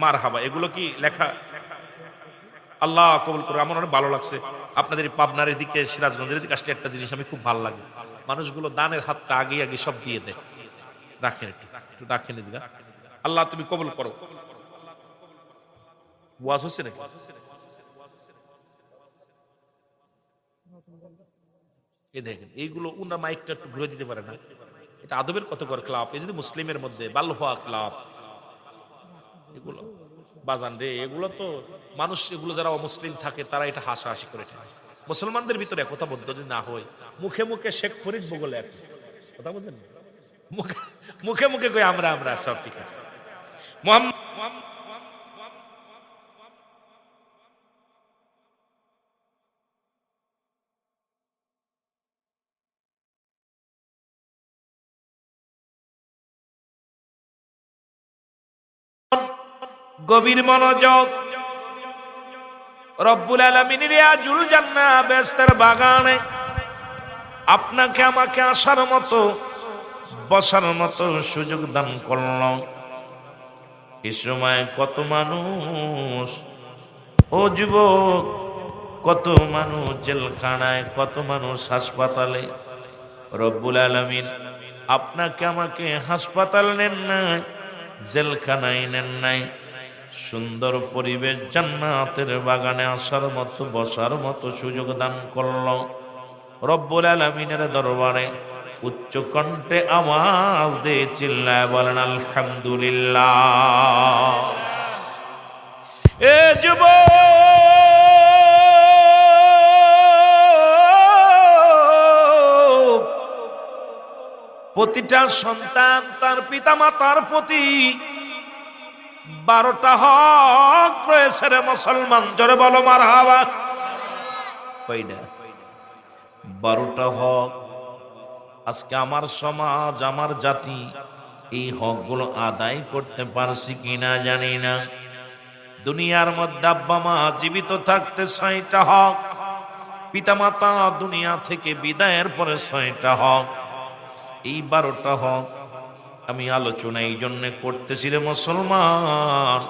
মারহাবা। এগুলো কি লেখা? আল্লাহ কবুল করে। আমার অনেক ভালো লাগছে আপনাদের পাবনার দিকে, সিরাজগঞ্জের দিকে আসলে একটা জিনিস আমি খুব ভালো লাগে, মানুষগুলো দানের হাতটা আগে আগে সব দিয়ে দেয়। রাখেন একটু, একটু রাখেন। আল্লাহ তুমি কবুল করো। ওয়াজ হচ্ছে নাকি? এই দেখেন, এইগুলো উনার মাইকটা একটু ঘুরে দিতে পারে না? এটা আদবের কতকর ক্লাফ। এই যদি মুসলিমের মধ্যে বাল হওয়া ক্লাফ, এগুলো বাজান রে, এগুলো তো মানুষ, এগুলো যারা অমুসলিম থাকে তারা এটা হাসাহাসি করে থাকে। মুসলমানদের ভিতরে একতা বদ্ধ যদি না হয়, মুখে মুখে শেখ ফরিদ বগলে এক কথা বলছেন, মুখে মুখে কই আমরা আমরা সব ঠিক আছে। গভীর মনোযোগ। রব্বুল আলামিন রিয়াজুল জান্নাহ বেহেশতের বাগানে আপনাকে আমাকে আসার মতো, বসার মতো সুযোগ দান করল। এই সময় কত মানুষ, ও যুবক, কত মানুষ জেলখানায়, কত মানুষ হাসপাতালে। রব্বুল আলামিন আপনাকে আমাকে হাসপাতাল নেন নাই, জেলখানায় নেন নাই, সুন্দর পরিবেশ জান্নাতের বাগানে আসার মতো, বসার মতো সুযোগ দান করল। রব্বুল আলামিনের দরবারে উচ্চ কণ্ঠে আওয়াজ দিয়ে চিল্লায় বলেন আলহামদুলিল্লাহ। এ যুবক, প্রতিটা সন্তান তার পিতা মাতার প্রতি 12টা হক রয়েছে রে মুসলমান। জোরে বলো মারহাবা। কয়টা? 12টা হক। আজকে আমার সমাজ, আমার জাতি এই হকগুলো আদায় করতে পারছি কিনা জানি না। দুনিয়ার মধ্যে আব্বা মা জীবিত থাকতে 6টা হক, পিতামাতা দুনিয়া থেকে বিদায়ের পরে 6টা হক, এই 12টা হক আমি আলোচনা এই জন্য করতেছি রে মুসলমান।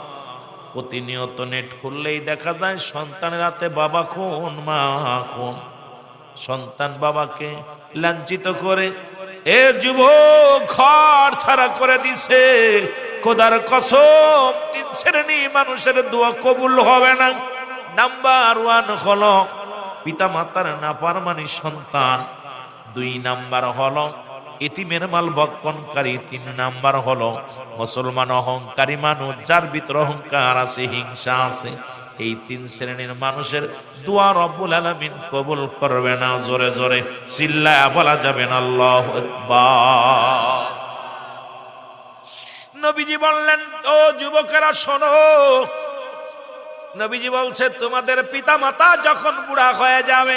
প্রতিনিয়ত নেট খুললেই দেখা যায় সন্তানের হাতে বাবা খুন মা খুন, সন্তান বাবাকে লাঞ্ছিত করে এ যুবক ঘর ছাড়া করে দিছে। খোদার কসম 3 শ্রেণী মানুষের দোয়া কবুল হবে না। নাম্বার 1 হলো পিতা মাতার নাফরমানি সন্তান, 2 নাম্বার হলো এতিমের মাল ভক্ষণকারী, 3 নাম্বার হলো মুসলমান অহংকারী মানুষ যার ভিতর অহংকার আছে, হিংসা আছে। এই 3 শ্রেণীর মানুষের দোয়া রব্বুল আলামিন কবুল করবে না। জোরে জোরে চিল্লায়া বলা যাবে না আল্লাহু আকবার। নবীজি বললেন, ও যুবকেরা শোনো, নবীজি বলছে তোমাদের পিতা মাতা যখন বুড়া হয়ে যাবে,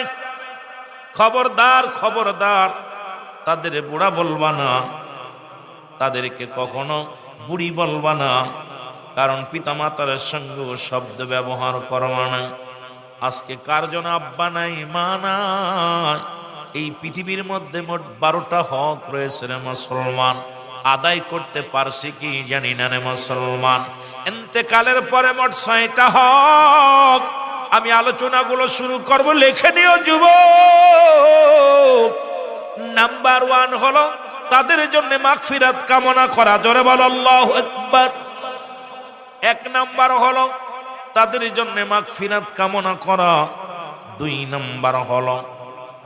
খবরদার খবরদার তাদের বুড়া বলবা না, তাদেরকে কখনো বুড়ি বলবা না, কারণ পিতা মাতার সঙ্গে শব্দ ব্যবহার করবা না। আজকে কার জন্য আব্বা নাই মা নাই? এই পৃথিবীর মধ্যে মোট 12টা হক রয়েছে রে মুসলমান, আদায় করতে পারছি কি জানি না রে মুসলমান। ইন্তেকালের পরে মোট 6টা হক। আমি আলোচনাগুলো শুরু করব, লিখে নিও যুবক। নাম্বার 1 হলো তাদের জন্য মাগফিরাত কামনা করা। জোরে বল আল্লাহু আকবার। 1 নাম্বার হলো তাদের জন্য মাগফিরাত কামনা করা। 2 নাম্বার হলো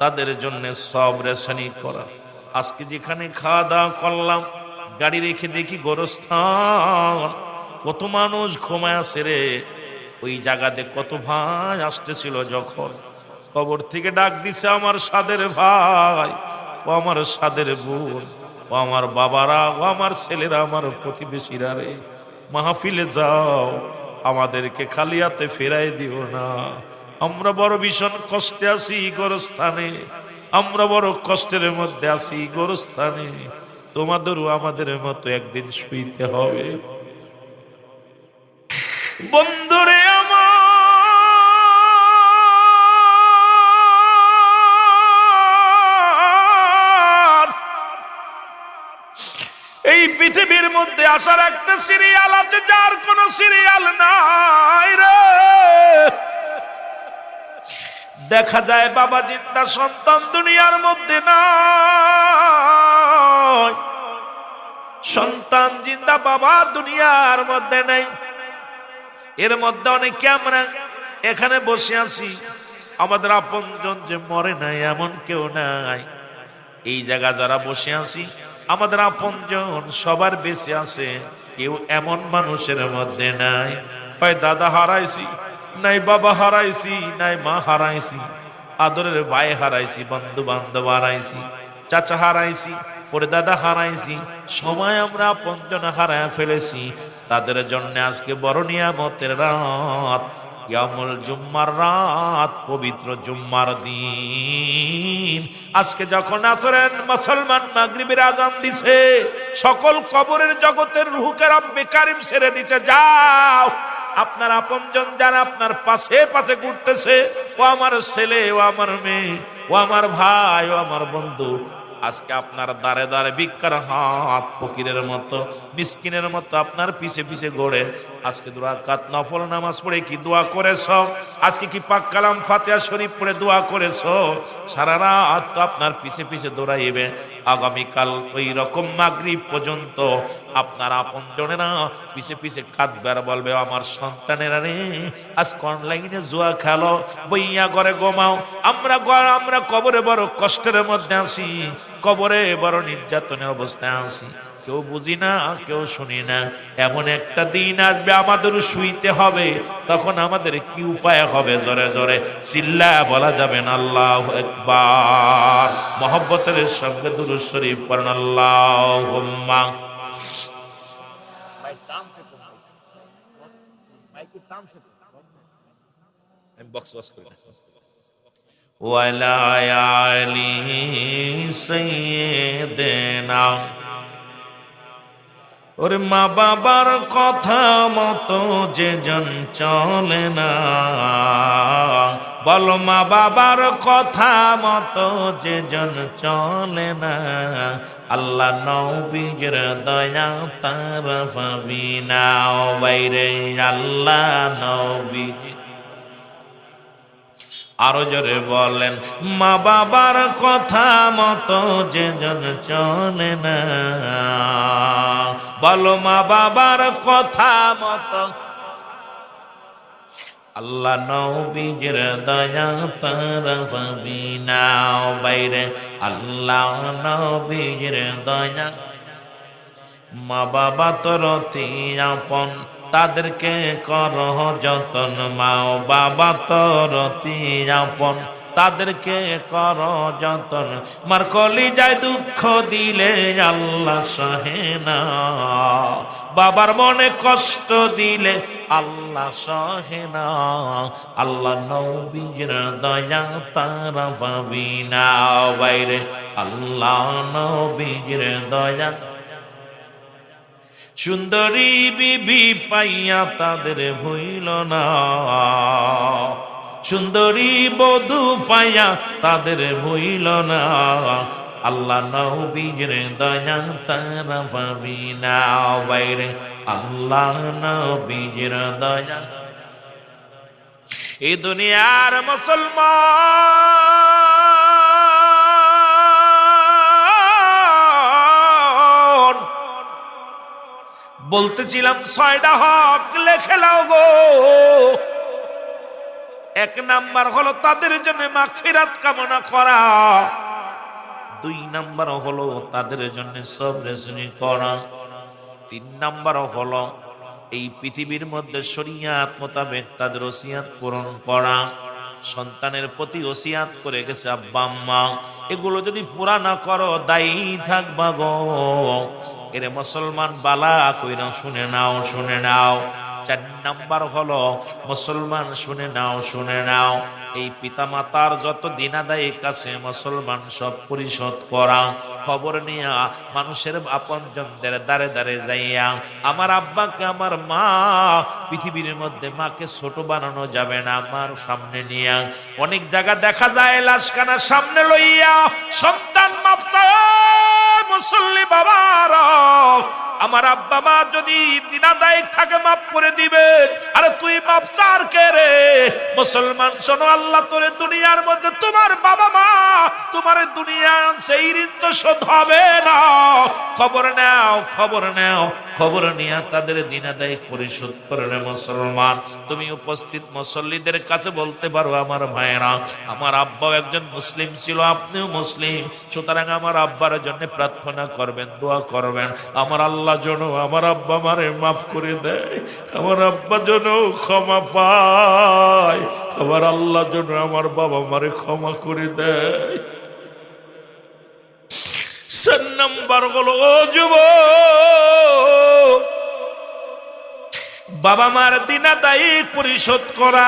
তাদের জন্য সবরেশানি করা। আজকে যেখানে খাওয়া দাওয়া করলাম, গাড়ি রেখে দেখি গোরস্থান, কত মানুষ ঘুমায় আছে রে। ওই জায়গাতে কত ভাই আসতেছিল, যখন কবর থেকে ডাক দিছে আমার সাদের ভাই, ও আমার সাদের বোন, ও আমার বাবারা, ও আমার ছেলেরা, আমার প্রতিবেশীরা রে, মাহফিলে যাও, আমাদেরকে খালি হাতে ফেরাই দিও না। আমরা বড় ভীষণ কষ্টে আছি গোরস্থানে, আমরা বড় কষ্টের মধ্যে আছি গোরস্থানে। তোমাদেরও আমাদের মতো একদিন শুইতে হবে। বন্ধুরে আমার, এই পৃথিবীর মধ্যে আসার একটা সিরিয়াল আছে, যার কোন সিরিয়াল নাই রে। দেখা যায় বাবা জিন্দা, সন্তান দুনিয়ার মধ্যে নাই। সন্তান জিন্দা, বাবা দুনিয়ার মধ্যে নেই। এর মধ্যে অনেকে আমরা এখানে বসে আছি, আমাদের আপনজন যে মরে নাই এমন কেউ নাই। এই জায়গা যারা বসে আছি, আমাদের আপনজন সবার বেঁচে আছে, কেউ এমন মানুষের মধ্যে নাই। হয় দাদা হারাইছি, নাই বাবা হারাইছি, নাই মা হারাইছি, আদরের ভাই হারাইছি, বন্ধু বান্ধব হারাইছি, চাচা হারাইছি, পরে দাদা হারাইছি, সময় আমরা আপনজন হারায় ফেলেছি। তাদের জন্য আজকে বড় নিয়ামতের রাত, ইয়ামুল জুম্মার রাত, পবিত্র জুম্মার দিন। আজকে যখন আসরের মুসলমান মাগরিবের আজান দিছে, সকল কবরের জগতের রূহকে রব্বে কারীম ছেড়ে দিছে। যাও, আপনার আপনজন যারা আপনার পাশে পাশে ঘুরতেছে, ও আমার ছেলে, ও আমার মেয়ে, ও আমার ভাই, ও আমার বন্ধু, আজকে আপনার দাঁড়ে দাঁড়ে ভিক্ষার হাত, ফকিরের মতো মিসকিনের মতো আপনার পিছে পিছে গড়ে আজকে 2 রাকাত নফল নামাজ পড়ে কি দোয়া করেছ? আজকে কি পাক কালাম ফাতিহা শরীফ পড়ে দোয়া করেছ? সারা রাত তো আপনার পিছে পিছে দৌড়াইবে। আগামীকাল ওই রকম মাগরিব পর্যন্ত আপনার আপনজনেরা পিছে পিছে কাঁদবে আর বলবে, আমার সন্তানেরা রে আজকে অনলাইনে জুয়া খেলো, বইয়া ঘরে ঘুমাও, আমরা কবরে বড় কষ্টের মধ্যে আছি, কবরে বড় নির্যাতনের অবস্থায় আছি, কেউ বুঝি না, কেউ শুনি না। এমন একটা দিন আসবে আমাদেরও শুইতে হবে, তখন আমাদের কি উপায় হবে? জোরে জোরে চিল্লায়া বলা যাবে না আল্লাহু আকবার। মহব্বতের সঙ্গে দুরূদ শরীফ পড়েন আল্লাহুম্মা। ওয়ালা আলি সাইয়্যিদিনা ওরে মা বাবার কথা মতো যে জন চলে না, বলো মা বাবার কথা মতো যে জন চলে না, আল্লাহ নবীর দয়া তার পাবি না। বাইরে আল্লাহ নবী, আরো জোরে বলেন, মা বাবার কথা মতো যে জন চলে না, বলো মা বাবার কথা মতো আল্লাহ নবীর দয়া তার পাবি না। বাইরে আল্লাহ নবীর দয়া, মা বাবা তোর অতি আপন, তাদেরকে কর যতন, মা বাবা তোর অতি আপন, তাদেরকে কর যতন, মার কলিজায় দুঃখ দিলে আল্লাহ সহে না, বাবার মনে কষ্ট দিলে আল্লাহ সহে না, আল্লাহ নবীর দয়া তারা পাবি না। বাইরে আল্লাহ নবীর দয়া, সুন্দরী বিবি পাইয়া তাদের ভুইল না, সুন্দরী বধূ পাইয়া তাদের ভুইল না, আল্লাহ নবীর দয়া তারা পাবি না। বাইরে আল্লাহ নবীর দয়া, এই দুনিয়ার মুসলমান, বলতেছিলাম 6টা হক লেখে লাও গো। 1 নাম্বার হলো তাদের জন্য মাগফিরাত কামনা করা, 2 নাম্বার হলো তাদের জন্য সবরেশনী করা, 3 নাম্বার হলো এই পৃথিবীর মধ্যে শরিয়াত মোতাবেক তাদের ওসিয়াত পূরণ করা। সন্তানের প্রতি ওসিয়াত করে গেছে আব্বা আম্মা, এগুলো যদি পুরা না করো দায়ী থাকবা গো। এরে মুসলমান বালা কইরা শুনে নাও, শুনে নাও। 4 নাম্বার হলো মুসলমান শুনে নাও, শুনে নাও, এই পিতা মাতার যত দিনাদায়িক আছে মুসলমান সব পরিশোধ করা। খবর নিয়া মানুষের আপনজনদের দাঁড়ে দাঁড়ে যাইয়া, আমার আব্বাকে, আমার মা, পৃথিবীর মধ্যে মাকে ছোট বানানো যাবে না, আমার সামনে নিয়া অনেক জায়গা দেখা যায় লাশখানা সামনে লইয়া সন্তান মাপ চায়। মুসল্লি বাবারা, আমার আব্বা মা যদি দিনাদায়িক থাকে মাফ করে দিবেন, আরে তুই মাফ চার কে রে? মুসলমান শোনো, আল্লাহ তোরে দুনিয়ার মধ্যে তোমার বাবা মা তোমার দুনিয়া সেই ঋণ তো শোধ হবে না। খবর নাও, খবর নাও, খবর নিয়ে তাদের দিনাদায়িক পরিশোধ করে রে মুসলমান। তুমি উপস্থিত মুসল্লিদের কাছে বলতে পারো, আমার ভাইয়েরা, আমার আব্বাও একজন মুসলিম ছিল, আপনিও মুসলিম, সুতরাং আমার আব্বার জন্য প্রার্থনা করবেন, দোয়া করবেন, আমার আল্লাহ যেন আমার আব্বা মারে মাফ করে দেয়, আমার আব্বা যেন ক্ষমা পায়, আমার আল্লাহ যেন আমার বাবা মারে ক্ষমা করে দেয়। 4 নাম্বার হলো, ও যুবক, বাবা মার দিনাদায়িক পরিশোধ করা।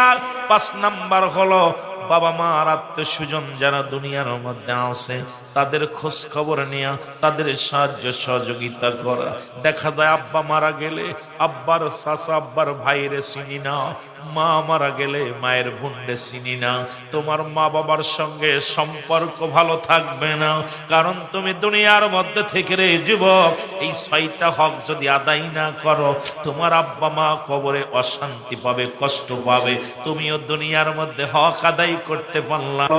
5 নাম্বার হলো বাবা মার আত্মীয় স্বজন যারা দুনিয়ার মধ্যে আছে তাদের খোঁজ খবর নেওয়া, তাদের সাহায্য সহযোগিতা করা। দেখা যায় আব্বা মারা গেলে আব্বার চাচা, আব্বার ভাইরে চিনি না, মা মারা গেলে মায়ের বোনরে চিনি না। তোমার মা বাবার সঙ্গে সম্পর্ক ভালো থাকবে না, কারণ তুমি দুনিয়ার মধ্যে থেকে রে যুবক, এই 6টা হক যদি আদায় না করো, তোমার আব্বা মা কবরে অশান্তি পাবে, কষ্ট পাবে। তুমিও দুনিয়ার মধ্যে হক আদায় করতে পারলাম।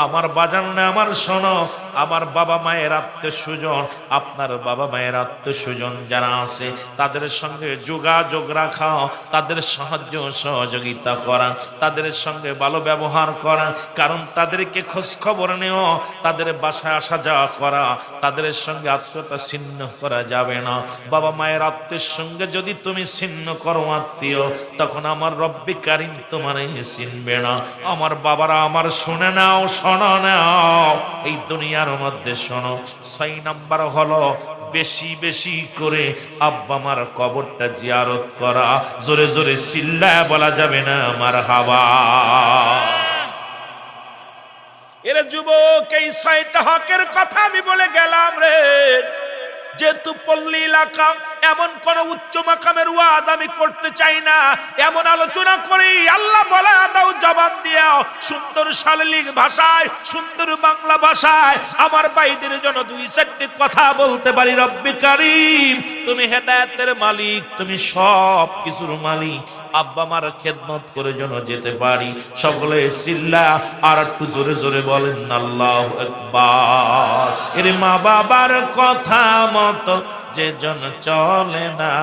আমার বাজার না, আমার শোনো, আমার বাবা মায়ের আত্মীয় স্বজন, আপনার বাবা মায়ের আত্মীয় স্বজন যারা আছে তাদের সঙ্গে যোগাযোগ রাখা, তাদের সাহায্য সহযোগিতা করা, তাদের সঙ্গে ভালো ব্যবহার করা, কারণ তাদেরকে খোঁজ খবর নেওয়া, তাদের বাসায় আসা যাওয়া করা, তাদের সঙ্গে আত্মীয়তা ছিন্ন করা যাবে না। বাবা মায়ের আত্মীয়ের সঙ্গে যদি তুমি ছিন্ন করো আত্মীয়, তখন আমার রব্বি কারিম তোমার চিনবে না। আমার বাবারা, আমার শুনে নাও, শোনো নাও, এই দুনিয়ার মধ্যে শোনো, 6 নাম্বার হলো বেশি বেশি করে আব্বা মার কবরটা জিয়ারত করা। জোরে জোরে চিল্লায় বলা যাবে না মারহাবা। এর যুবক, এই 6টা হকের কথা আমি বলে গেলাম রে। যেহেতু পল্লী এলাকা, এমন কোন উচ্চ মাকামের ওয়াজ আমি করতে চাই না। এমন আলোচনা করি আল্লাহ বলে দাও জবান দিও সুন্দর শালীন ভাষায়, সুন্দর বাংলা ভাষায় আমার ভাইদের জন্য দুই চারটি কথা বলতে পারি। রব্বি কারীম, তুমি হেদায়েতের মালিক, তুমি সব কিছুর মালিক। আব্বা মার খেদমত করে যেন যেতে পারি। সকলে চিল্লা আর একটু জোরে জোরে বলেন আল্লাহু আকবার। এর মা বাবার কথা মতো যে জন চলে না,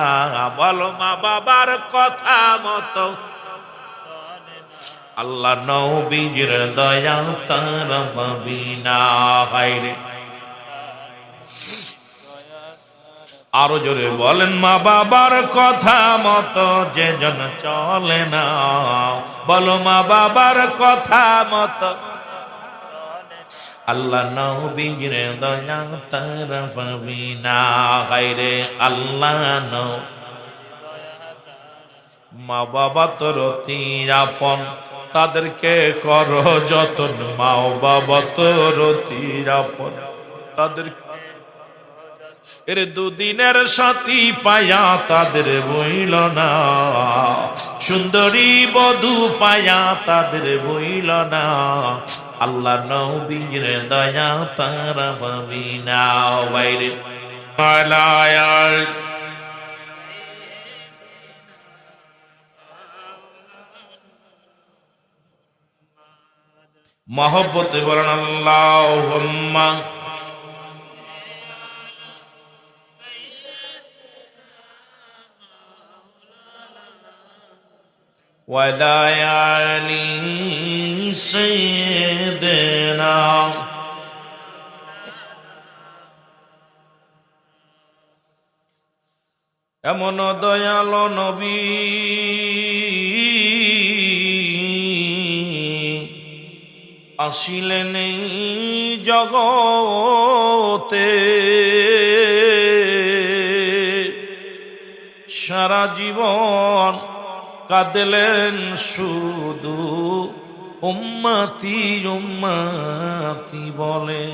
বলো মা বাবার কথা মতো আল্লাহ নবীর দয়া তার হবে না। হায়রে আরো জোরে বলেন মা বাবার কথা মতো যে জন চলে না, বলো মা বাবার কথা মতো আল্লাহ নবীর দয়া তার হবে না। হায়রে আল্লাহ মা বাবা তোর অতি আপন, তাদেরকে করো যতন। মা বাবা তোর অতি আপন, তাদের এর দুদিনের সাথী পায়া তাদের বইল না, সুন্দরী বধূ পায়া তাদের বইল না। আল্লাহ নবীর দয়া তারা পাবি না। বাইরে মহব্বতে বলেন আল্লাহুম্মা ওয়ালা আলি সাইয়্যিদিনা। এমন দয়ালো নবী আসিলেন এই জগতে, সারা জীবন কাঁদলেন শুধু উম্মতি উম্মতি বলে।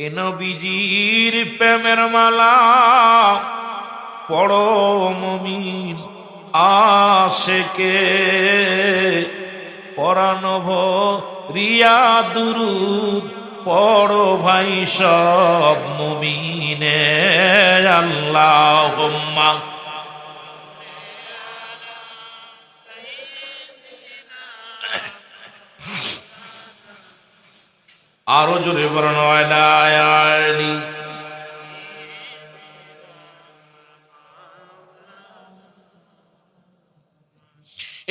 এ নবীজির প্রেমের মালা পড়ো মুমিন আশিকে, পরানো রিয়া দুরুদ পড়ো ভাই সব মুমিনে। আল্লাহুম্মা আরো জোরে বলেন ওয়ালা আলি।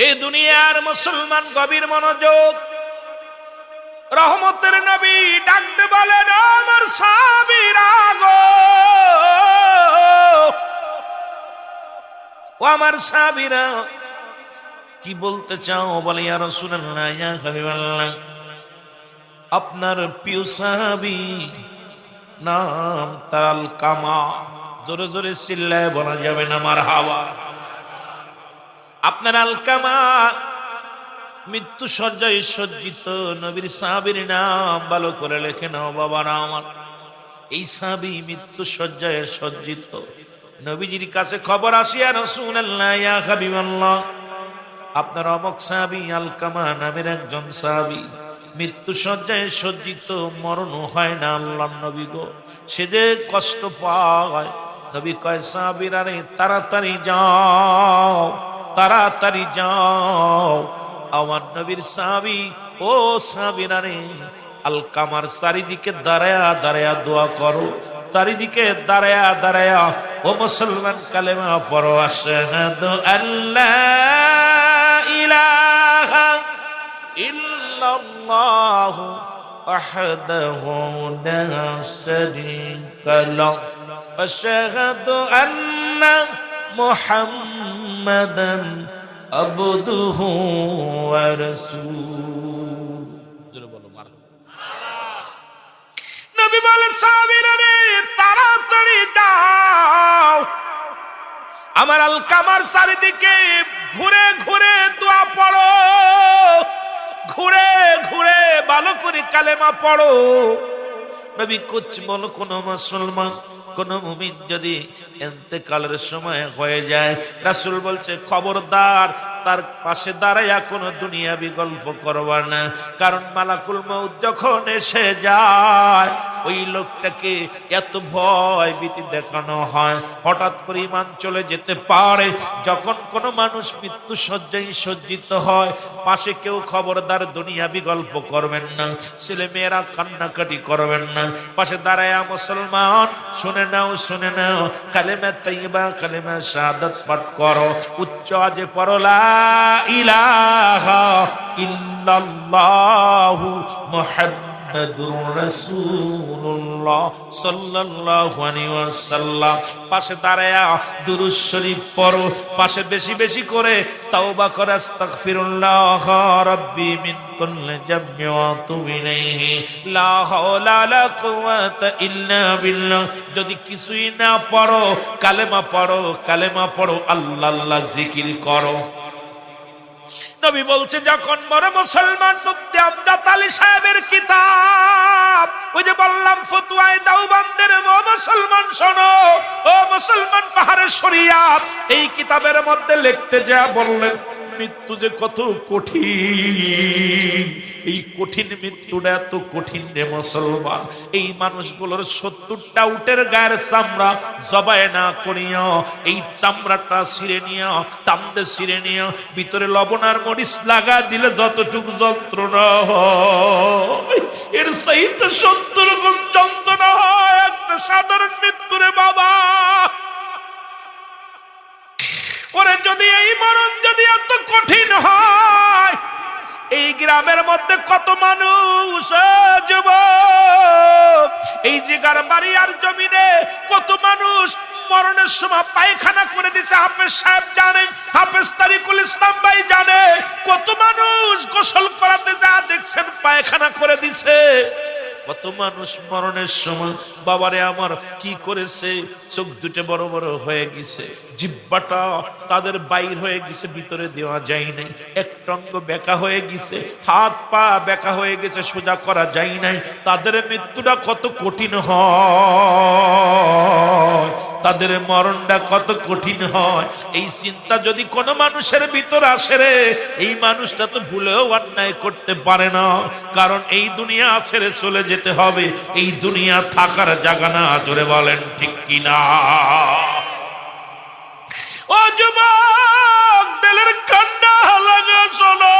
এই দুনিয়ার মুসলমান গভীর মনোযোগ। রহমতের নবী ডাকতে বলেন আমার সাহাবীরা গো, ও আমার সাহাবীরা কি বলতে চাও? বলে ইয়া রাসূলুল্লাহ ইয়া হাবিবাল্লাহ, আপনার প্রিয় সাহাবী নাম তার আলকামা। জোরে জোরে চিল্লায় বলা যাবে না মারহাবা। আপনার আলকামা মৃত্যু শয্যায় সজ্জিত নবীর সাহাবীর নাম ভালো করে লেখে নাও বাবারা আমার। এই সাহাবী মৃত্যু শয্যায় সজ্জিত। নবীজির কাছে খবর আসিয়া রাসূলুল্লাহ ইয়া হাবিবাল্লাহ, আপনার অমুক সাহাবী আলকামা নামের একজন সাহাবী মৃত্যু শয্যায় সজ্জিত, মরণ হয় না আল্লাহর নবী গো, সে যে কষ্ট পায়। নবী কয় সাহাবীরা রে তাড়াতাড়ি যাও, তাড়াতাড়ি যাও। আমার নবীর সাহাবী ও সাহাবীরা রে আলকামার চারিদিকে দাঁড়ায়া দাঁড়ায়া দোয়া করো, চারিদিকে দাঁড়ায়া দাঁড়ায়া ও মুসলমান কালেমা পড়ো। আশহাদু আল্লা ইলাহা ইল্লাল্লাহু ওয়াহদাহু লা শারীকা লাহু ওয়া আশহাদু আন্না মুহাম্মাদান আবদুহু ওয়া রাসূলুহু। নবী বলেন সাহাবীরা রে তাড়াতাড়ি যাও, আমার আলকামার চারিদিকে ঘুরে ঘুরে দোয়া পড়ো, ঘুরে ঘুরে ভালো করে কালেমা পড়ো। নবী কুছ বলো কোন মুসলমান কোন মুমিন যদি ইন্তেকালের সময় হয়ে যায়, রাসূল বলছে খবরদার তার পাশে দাঁড়াইয়া কোনো দুনিয়াবি গল্প করবা না, কারণ মালাকুল মউত যখন এসে যায় ওই লোকটাকে এত ভয় ভীতি দেখানো হয়, হঠাৎ করে ঈমান চলে যেতে পারে। যখন কোনো মানুষ মৃত্যু শয্যায় সজ্জিত হয়, পাশে কেউ খবরদার দুনিয়াবি গল্প করবেন না, ছেলে মেয়েরা কান্নাকাটি করবেন না, পাশে দাঁড়ায়া মুসলমান শুনে নাও কালেমা তাইয়্যিবা কালেমা শাহাদাত পাঠ করো, উচ্চ আওয়াজে পড়ো লা ইলাহা ইল্লাল্লাহু মুহাম্মাদুর রাসূলুল্লাহ সাল্লাল্লাহু আলাইহি ওয়াসাল্লাম। পাশে দাঁড়ায়া দুরূদ শরীফ পড়ো, পাশে বেশি বেশি করে তাওবা করো, আস্তাগফিরুল্লাহ রাব্বি মিন কুল্লি যামবি ওয়া আতুবু ইলাইহি লা হাওলা লা কুওয়াতা ইল্লা বিল্লাহ। যদি কিছুই না পড়ো কালেমা পড়ো, আল্লাহ আল্লাহ জিকির করো। নবী বলছে যখন বড় মুসলমান মুফতি আমজাদ আলী সাহেবের কিতাব, ওই যে বললাম ফতোয়ায়ে দেওবন্দের, ও মুসলমান শোনো, ও মুসলমান পাহাড়ের শরিয়াত, এই কিতাবের মধ্যে লিখতে যা বললেন মৃত্যু যে কত কঠিন, এই কঠিন মৃত্যুটা এত কঠিন রে মুসলমান। এই মানুষগুলোর 70টা উটের গায়ের চামড়া জবাই না করিয়া এই চামড়াটা ছিঁড়ে নিয়া তামদে ছিঁড়ে নিয়া ভিতরে লবণ আর মরিচ লাগা দিলে যতটুকু যন্ত্রণা হয়, এর চাইতে 70 গুণ যন্ত্রণা হয় একটা সাধারণ মৃত্যুরে বাবা। ওরে যদি এই মরণ যদি এত কঠিন হয়, এই গ্রামের মধ্যে কত মানুষ যুবক, এই জিগার বাড়ি আর জমিনে কত মানুষ মরণের সময় পায়খানা করে দিছে, হাফেজ সাহেব জানে, হাফেজ তারিকুল ইসলাম ভাই জানে, কত মানুষ গোসল করাতে যা দেখছেন পায়খানা করে দিছে। কত মানুষ মরণের সময় বাবারে আমার কি করেছে, চোখ দুটো বড় বড় হয়ে গেছে, জিহ্বাটা তাদের বাইর হয়ে গেছে, ভিতরে দেওয়া যায় নাই, একটা অঙ্গ বেঁকা হয়ে গেছে, হাত পা বেঁকা হয়ে গেছে, সোজা করা যায় নাই। তাদের মৃত্যুটা কত কঠিন হয়, তাদের মরণটা কত কঠিন হয়। এই চিন্তা যদি কোনো মানুষের ভিতর আসে রে, এই মানুষটা তো ভুলেও অন্যায় করতে পারে না, কারণ এই দুনিয়া ছেড়ে চলে যেতে হবে, এই দুনিয়া থাকার জায়গা না। জোরে বলেন ঠিক কিনা? ও যুবক দিলের কান্না লাগা শোনো,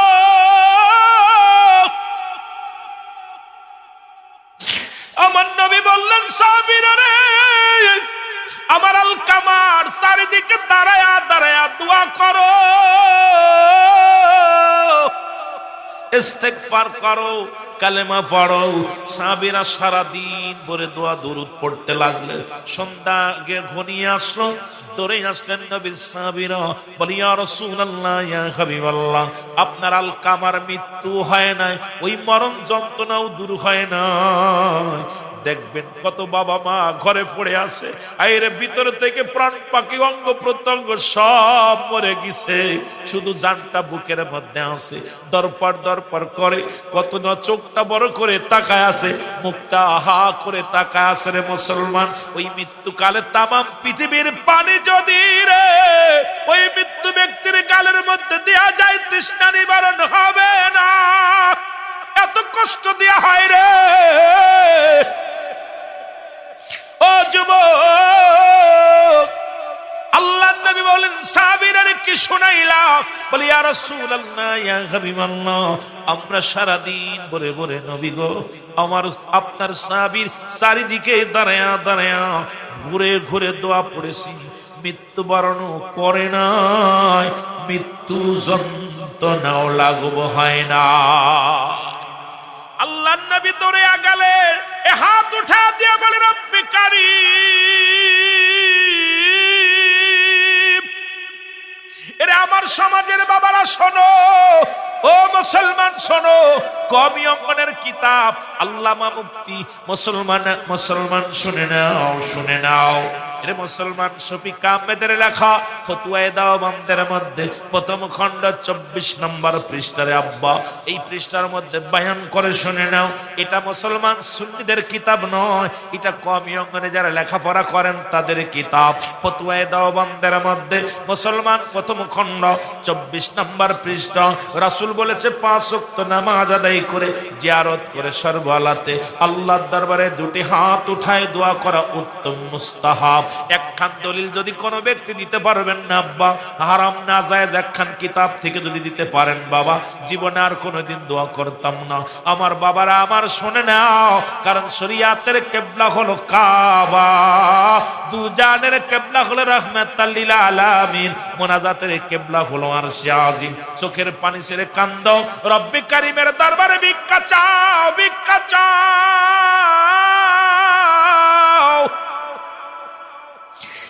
আমার নবী বললেন সাহাবীরা রে, আমার আলকামার চারিদিকে দাঁড়ায়া দাঁড়ায়া দোয়া করো, ইস্তেগফার করো, কালেমা পড়ো। সাহাবীরা সারাদিন ভরে দোয়া দরুদ পড়তে লাগলেন। সন্ধ্যা ঘনিয়ে আসলো, দৌড়ে আসলেন নবীর সাহাবীরা, বলি ইয়া রাসূলুল্লাহ ইয়া হাবিবাল্লাহ, আপনার আলকামার মৃত্যু হয় নাই, ওই মরণ যন্ত্রণাও দূর হয় না। দেখবেন কত বাবা মা ঘরে পড়ে আছে, আইরে ভিতর থেকে প্রাণ পাখি অঙ্গ প্রত্যঙ্গ সব মরে গেছে, শুধু জানটা বুকের মধ্যে আছে, দরপর করে, কত না চোখটা বড় করে তাকায় আছে, মুখটা হা করে তাকায় আছে রে মুসলমান। ওই মৃত্যুকালে তামাম পৃথিবীর পানি যদি রে ওই মৃত্যু ব্যক্তির গালের মধ্যে দেয়া যায়, তৃষ্ণা নিবারণ হবে না, এত কষ্ট দেয়া হয় রে। ও যুবক, আল্লাহর নবী বলেন সাহাবীরা কি শুনাইলা, বলি ইয়া রাসূলুল্লাহ ইয়া হাবিবাল্লাহ, আমরা সারা দিন ভরে ভরে নবী গো আমার আপনার সাহাবীর চারিদিকে দাঁড়ায়া দাঁড়ায়া ঘুরে ঘুরে দোয়া পড়েছি, মৃত্যুবরণ করে নাই, মৃত্যু যন্ত্রণাও লাঘব হয় না। আল্লাহর নবী দৌড়ে গেলে এ হাত উঠা দিয়ে বলে রব্বি কারীম, এরে আমার সমাজের বাবারা শোনো, ও মুসলমান শোনো, কওমি অঙ্গনের কিতাব আল্লামা মুফতি মুসলমান শুনে নাও, শুনে নাও। এর মুসলমান শফিক আহমেদের লেখা ফতোয়ায়ে দেওবন্দের মধ্যে প্রথম খণ্ড 24 নম্বর পৃষ্ঠারে আব্বা এই পৃষ্ঠার মধ্যে বয়ান করে শুনে নাও। এটা মুসলমান সুন্নিদের কিতাব নয়, এটা কওমি অঙ্গনে যারা লেখাপড়া করেন তাদের কিতাব। ফতোয়ায়ে দেওবন্দের মধ্যে মুসলমান প্রথম খণ্ড 24 নম্বর পৃষ্ঠা। রাসূল বলেছে 5 ওয়াক্ত নামাজ আদায় করে জিয়ারত করে সর্বহালাতে আল্লাহর দরবারে দুটি হাত উঠায় দোয়া করা উত্তম মুস্তাহাব। একখান দলিল যদি কোনো ব্যক্তি দিতে পারবেন না আব্বা, হারাম না জায়েজ একখান কিতাব থেকে যদি দিতে পারেন বাবা, জীবনে আর কোনোদিন দোয়া করতাম না। আমার বাবারা আমার শুনে নাও, কারণ শরীয়তের কিবলা হলো কাবা, দুজানের কিবলা হলো রাহমাতাল লিল আলামিন, মুনাজাতের কিবলা হলো আরশে আজিম। চোখের পানি ছেড়ে কান্দো, রব্বে কারীমের দরবারে ভিক্ষা চাও, ভিক্ষা চাও।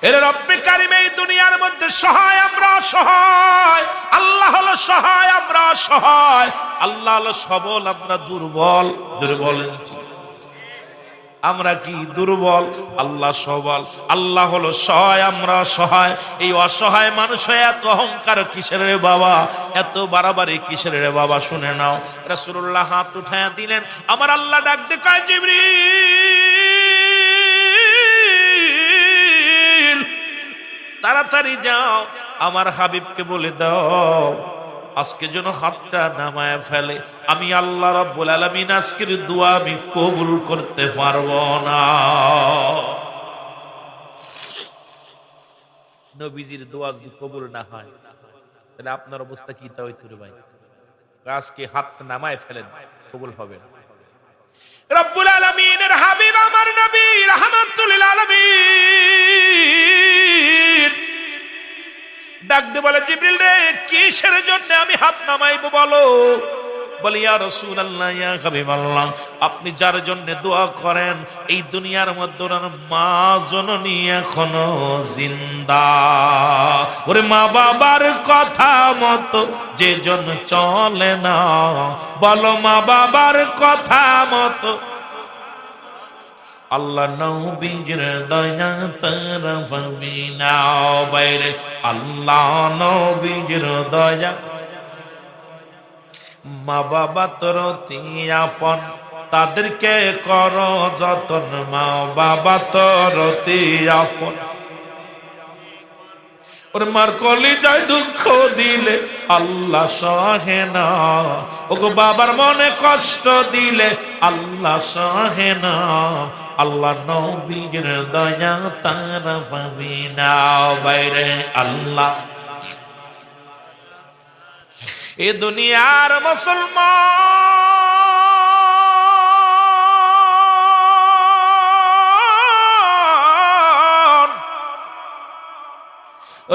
এর রব্বে কারীম এই দুনিয়ার মধ্যে সহায়, আমরা সহায়। আল্লাহ হলো সহায়, আমরা সহায়। আল্লাহ হলো সবল, আমরা দুর্বল। দুর্বল আমরা কি দুর্বল, আল্লাহ সবল। আল্লাহ হলো সহায়, আমরা সহায়। এই অসহায় মানুষ হয়ে এত অহংকার কিসের রে বাবা, এত বাড়াবাড়ি কিসের রে বাবা? শুনে নাও, রাসূলুল্লাহ হাত উঠায়া দিলেন, আমার আল্লাহ ডাক দিয়ে কয়, জিবরিল তাড়াতাড়ি যাও, আমার হাবিবকে বলে দাও আজকে যেন হাতটা নামায় ফেলে। আমি আল্লাহ রাব্বুল আলামিন আজকের দোয়া আমি কবুল করতে পারবো না। নবীজির দোয়া যদি কবুল না হয় তাহলে আপনার অবস্থা কি তা হইতো রে ভাই? আজকে হাতটা নামায় ফেলেন, কবুল হবে না। রব্বুল আলামিনের হাবিব আমার নবী রাহমাতুল লিল আলামিন ডাক দিয়ে বলে, জিবরিল রে কিসের জন্য আমি হাত নামাইবো বলো? বলে, ইয়া রাসূলুল্লাহ, ইয়া হাবিবাল্লাহ, আপনি যার জন্য দোয়া করেন এই দুনিয়ার মধ্যে ওনার মা জননী এখনো জিন্দা। ওরে মা বাবার কথা মতো যে জন চলে না, বলো মা বাবার কথা মতো। আল্লাহ নবীর দয়া তরফবি না বাইরে, আল্লাহ নবীর দয়া। মা বাবা তোর আপন, তাদেরকে কর যতন, মা বাবা তোর আপন। ওর মার কলিজায় দুঃখ দিলে আল্লাহ সহে না, ওগো বাবার মনে কষ্ট দিলে আল্লাহ সহে না। আল্লাহ নবীর দয়া তারা পাবি না বাইরে, আল্লাহ। এ দুনিয়ার মুসলমান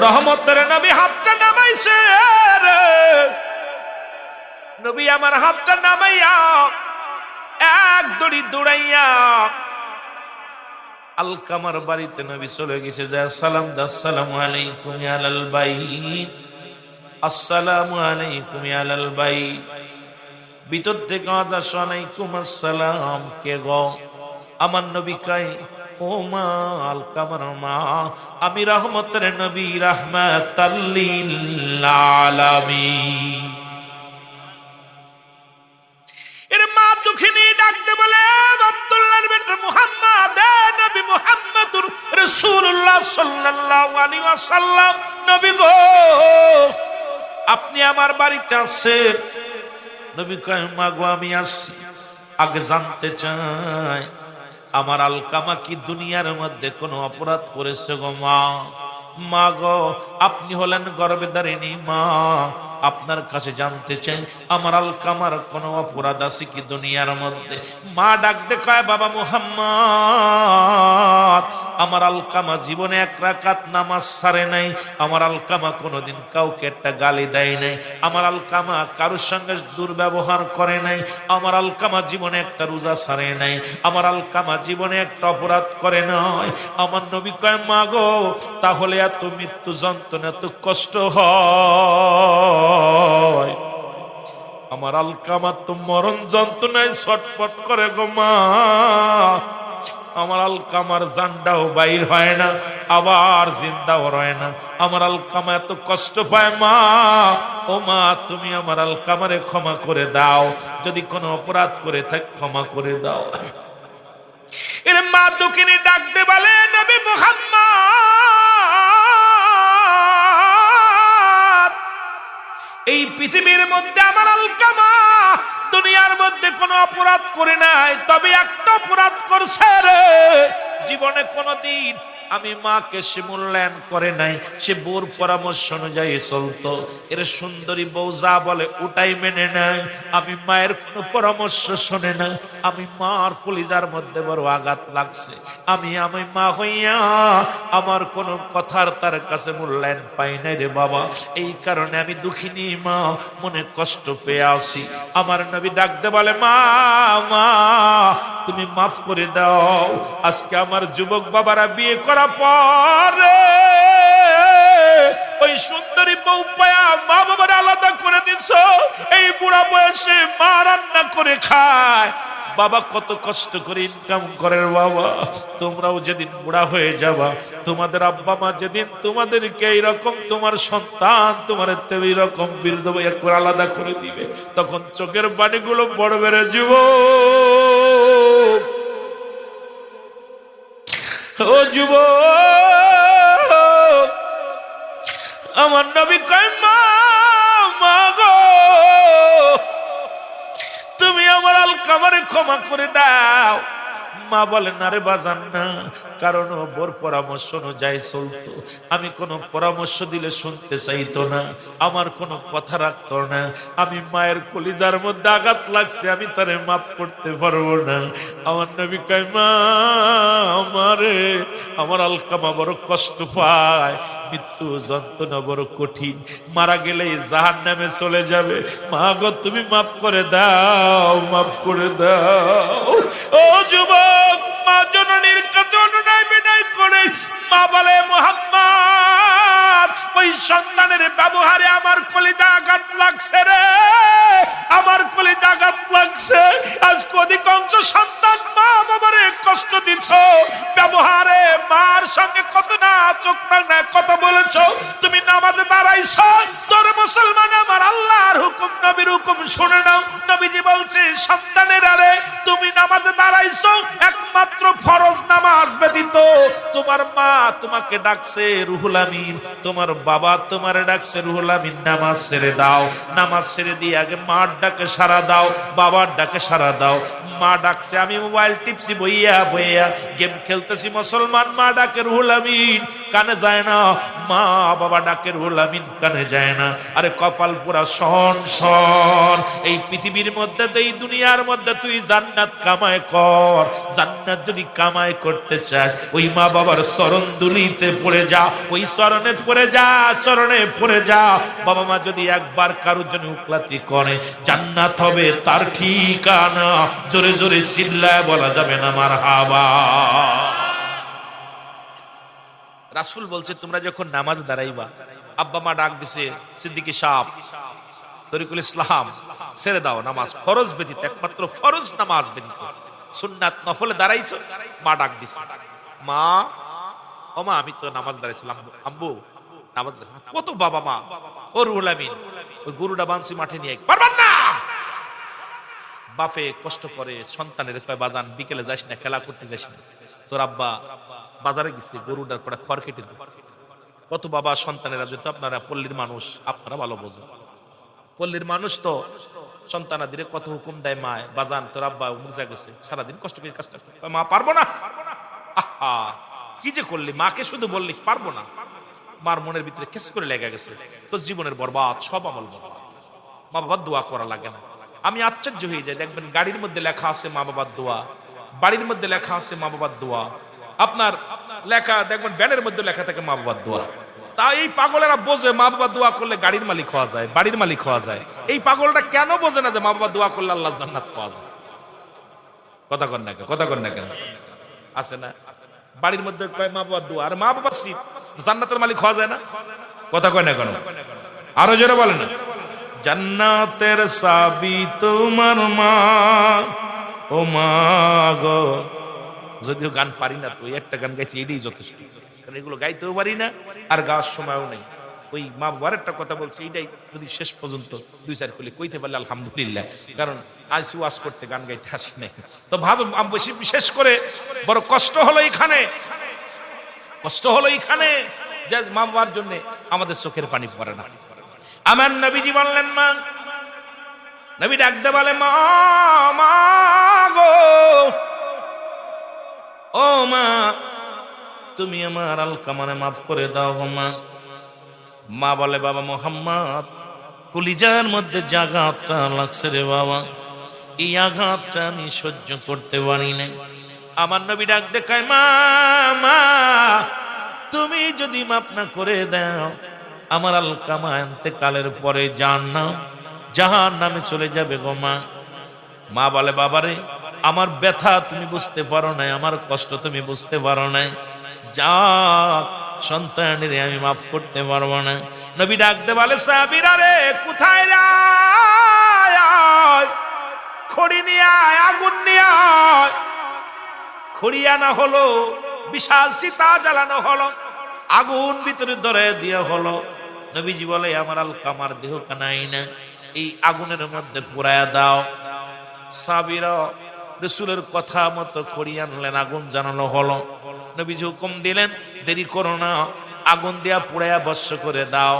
রহমতের নবী হাতটা নামাইছে রে। নবী আমার হাতটা নামাইয়া এক দড়ি দৌড়াইয়া আলকামার বাড়িতে নবী চলে গেছে। যা সালাম দা, আসসালামু আলাইকুম ইয়া আলাল বাইত, আসসালামু আলাইকুম ইয়া আলাল বাইত। ভিতর থেকে আওয়াজ, আলাইকুম আসসালাম। কে গো? আমার নবী কয়, ও মা আলকামার মা, আমি রহমতের নবী রাহমাতাল লিল আলামিন। এর মা দুঃখিনী ডাকতে বলে, আব্দুল্লাহর বেটা মুহাম্মদ, নবী মুহাম্মদুর রাসূলুল্লাহ সাল্লাল্লাহু আলাইহি ওয়াসাল্লাম, নবী গো আপনি আমার বাড়িতে আছেন। নবী কয়, মা গো আমি আসছি, আগে জানতে চাই আমার আলকামা কি দুনিয়ার মধ্যে কোনো অপরাধ করেছে গো মা? মা গো আপনি হলেন গর্ভধারিণী মা, আপনার কাছে জানতে চাই আমার আলকামার কোনো অপরাধ আছে কি দুনিয়ার মধ্যে? মা ডাক দেখায়, বাবা মুহাম্মদ, আমার আলকামা জীবনে এক রাকাত নামাজ ছাড়ে নাই, আমার আলকামা কোনোদিন কাউকে একটা গালি দেয় নাই, আমার আলকামা কারোর সঙ্গে দুর্ব্যবহার করে নাই, আমার আলকামা জীবনে একটা রোজা ছাড়ে নাই, আমার আলকামা জীবনে একটা অপরাধ করে নাই। আমার নবী কয়, মা গো তাহলে এত মৃত্যু যন্ত্রণা, এত কষ্ট হয়, আমার আলকামা তো মরণ যন্ত্রণায় ছটফট করে গো মা। আমার আলকামার জানটাও বাইর হয় না, আবার জিন্দাও রয় না। আমার আলকামা এত কষ্ট পায় মা, ও মা তুমি আমার আলকামারে ক্ষমা করে দাও, যদি কোনো অপরাধ করে থাকে ক্ষমা করে দাও। এর মা দুঃখিনী ডাকতে বলে, নবী মুহাম্মদ, এই পৃথিবীর মধ্যে আমার আলকামা দুনিয়ার মধ্যে কোনো অপরাধ করে নাই, তবে একটা অপরাধ করছে রে। জীবনে কোনোদিন আমি মাকে সে মূল্যায়ন করে নাই, সে বউর পরামর্শ অনুযায়ী চলতো। এর সুন্দরী বউ যা বলে ওটাই মেনে নেয়। আমি মায়ের কোনো পরামর্শ শোনে না। আমি মার কলিজার মধ্যে বড় আঘাত লাগছে। আমি মা হইয়া আমার কোনো কথার তার কাছে মূল্যায়ন পাই নাই রে বাবা। এই কারণে আমি দুঃখিনী মা, মনে কষ্ট পেয়ে আসি। আমার নবী ডাকতে বলে, মা মা তুমি মাফ করে দাও। আজকে আমার যুবক বাবারা বিয়ে করার পরে ওই সুন্দরী বউ পায়া মা বাবার আলাদা করে দিছ। এই বুড়া বয়সে মা রান্না করে খায়, বাবা কত কষ্ট করে ইনকাম করে। বাবা তোমরাও যেদিন বুড়া হয়ে যাবা, তোমাদের আব্বা মা যেদিন তোমাদেরকে এইরকম, তোমার সন্তান তোমার এইরকম বৃদ্ধ করে আলাদা করে দিবে, তখন চোখের পানিগুলো পড়বে রে যুবক, ও যুবক। আমার নবী কয়, মা মা গো তুমি আমার আলকামারে ক্ষমা করে দাও। মা বলে, না রে বাজান না, কারণ ও বোর পরামর্শ অনুযায়ী চলতো। আমি কোনো পরামর্শ দিলে শুনতে চাইতো না, আমার কোনো কথা রাখতো না। আমি মায়ের কলিজার মধ্যে আঘাত লাগছে, আমি তারে মাফ করতে পারবো না। আমার নবী কয়, মা আমারে, আমার আলকামা বড় কষ্ট পায়, মৃত্যু যন্ত্রণা বড় কঠিন, মারা গেলে জাহান্নামে চলে যাবে। মা গো তুমি মাফ করে দাও, মাফ করে দাও। ও যুবক, মা জননীর কাছে অনুনয় বিনয় করে মা বলে, মুহাম্মদ ওই সন্তানের ব্যবহারে আমার কলিজা আঘাত লাগছে রে, আমার কলিজা আঘাত লাগছে। আজকে অধিকাংশ সন্তান মা বাবারে কষ্ট দিছ, ব্যবহারে মার সঙ্গে কত না চোখ না কথা বলেছ। তুমি নামাজে দাঁড়াইছ, তোর মুসলমান আমার আল্লাহর হুকুম নবীর হুকুম শুনে নাও। নবীজি বলছে, সন্তানের আরে তুমি নামাজে দাঁড়াইছো, একমাত্র ফরজ নামাজ ব্যতীত তোমার মা তোমাকে ডাকছে রুহুল আমিন, তোমার বাবা তোমারে ডাকছে রুহুল আমিন, নামাজ ছেড়ে দাও। নামাজ ছেড়ে দিয়ে আগে মার ডাকে সাড়া দাও, বাবার ডাকে সাড়া দাও। মা ডাকছে, আমি মোবাইল টিপছি বইয়া বইয়া, গেম খেলতেছি, মুসলমান মা ডাকে রুহুল আমিন, কানে যায় না। মা বাবা ডাকে রুহুল আমিন, কানে যায় না। আরে কপাল পুরা শন শন। এই পৃথিবীর মধ্যে, এই দুনিয়ার মধ্যে তুই জান্নাত কামাই কর। জান্নাত যদি কামাই করতে চাস, ওই মা বাবার চরণ দুলিতে পড়ে যা, ওই চরণে পড়ে যা, চরণে পড়ে যা। বাবা মা যদি একবার কারোর জন্য উকলাতি করে, জান্নাত হবে তার ঠিকানা। জোরে জোরে চিল্লায় বলা যাবে না মারহাবা। রাসূল বলছে, তোমরা যখন নামাজ দাঁড়াইবা, আব্বা মা ডাক দিছে, সিদ্দিকী সাহেব, তরিকুল ইসলাম, ছেড়ে দাও নামাজ, ফরজ ব্যতীত, একমাত্র ফরজ নামাজ ব্যতীত। সুন্নাত নফলে দাঁড়াইছো, মা ডাক দিছে, মা ও মা আমি তো নামাজ দাঁড়াইছিলাম, আব্বু নামাজ। কত বাবা মা, ও রুহুল আমিন ওই গরুটা বানসি মাঠে নিয়ে পারবেন না। বাপে কষ্ট করে সন্তানের কয়, বাজান বিকেলে যাস না, খেলা করতে যাস না, তোর আব্বা বাজারে গেছে, গরুটার কটা খড় কেটে দে। কত বাবা সন্তানেরা, যেহেতু আপনারা পল্লীর মানুষ, আপনারা ভালো বোঝেন, পল্লীর মানুষ তো সন্তানাদের কত হুকুম দেয় মায়, বাজান তোর আব্বা মুজা গেছে, সারাদিন কষ্ট করে কাজটা, মা পারবো না। আহা কি যে করলি, মাকে শুধু বললি পারবো না, মার মনের ভিতরে কেস করে লেগে গেছে, তোর জীবনের বরবাদ, সব আমল বরবাদ। মা বাবার দোয়া করা লাগে না। আমি আশ্চর্য হয়ে যাই, দেখবেন গাড়ির মধ্যে লেখা আছে মা বাবার দোয়া, বাড়ির মধ্যে লেখা আছে মা বাবার দোয়া, আপনার লেখা দেখবেন ব্যানের মধ্যে লেখা থাকে মা বাবার দোয়া। তা এই পাগলেরা বোঝে মা বাবা দোয়া করলে গাড়ির মালিক হওয়া যায়, বাড়ির মালিক হওয়া যায়। এই পাগলটা কেন বোঝে না যে মা বাবা দোয়া করলে আল্লাহ জান্নাত পাওয়া যায়? কথা কন না কেন, কথা কন না কেন? আছে না বাড়ির মধ্যে কয় মা বাবার দোয়া, আর মা বাবা জান্নাতের মালিক হওয়া যায় না? কথা কয় না কেন? আরো জোরে বলে না, জান্নাতের চাবি তোমার মা, ও মা গো যদিও গান পারি না, তো একটা গান গাইছি, এটাই যথেষ্ট, কারণ এগুলো গাইতেও পারি না আর গাওয়ার সময়ও নেই। ওই মা বাবার একটা কথা বলছি, এইটাই যদি শেষ পর্যন্ত 2-4 খুলে কইতে পারলে আলহামদুলিল্লাহ, কারণ আজ ওয়াজ করতে গান গাইতে আসি নাই। তো ভাব বেশি বিশেষ করে বড় কষ্ট হলো এখানে, কষ্ট হলো এখানে যে মা বাবার জন্য আমাদের চোখের পানি পড়ে না। আমার নবীজি বললেন মা, নবী ডাকতে বলে মা, মা গো, ও মা তুমি আমার আলকামারে মাফ করে দাও গো মা। মা বলে বাবা মোহাম্মদ, কলিজার মধ্যে যে আঘাতটা লাগছে রে বাবা, এই আঘাতটা আমি সহ্য করতে পারি না। আমার নবী ডাক দেখায় মা, মা তুমি যদি মাফ না করে দাও, আমার আলকামা ইন্তেকালের পরে জাহান্নামে চলে যাবে গো মা। মা বলে বাবারে, আমার ব্যথা তুমি বুঝতে পারো না, আমার কষ্ট তুমি বুঝতে পারো না, যা সন্তানের আমি মাফ করতে পারবো না। নবী ডাকতে বলে সাহাবীরা রে, কোথায় যায়, খড়ি নিয়ে আয়, আগুন নিয়ে আয়। খড়ি আনা হলো, বিশাল চিতা জ্বালানো হলো, আগুন ভিতরে ধরে দিয়ে হলো। নবীজি বলে আমার আলকামার দেহ কানাই না, এই আগুনের মধ্যে পুরায়া দাও। সাহাবীরা রাসূলের কথা মতো খড়ি আনলেন, আগুন জ্বালানো হলো। নবীজি হুকুম দিলেন দেরি করো না, আগুন দিয়া পুড়াইয়া ভস্ম করে দাও,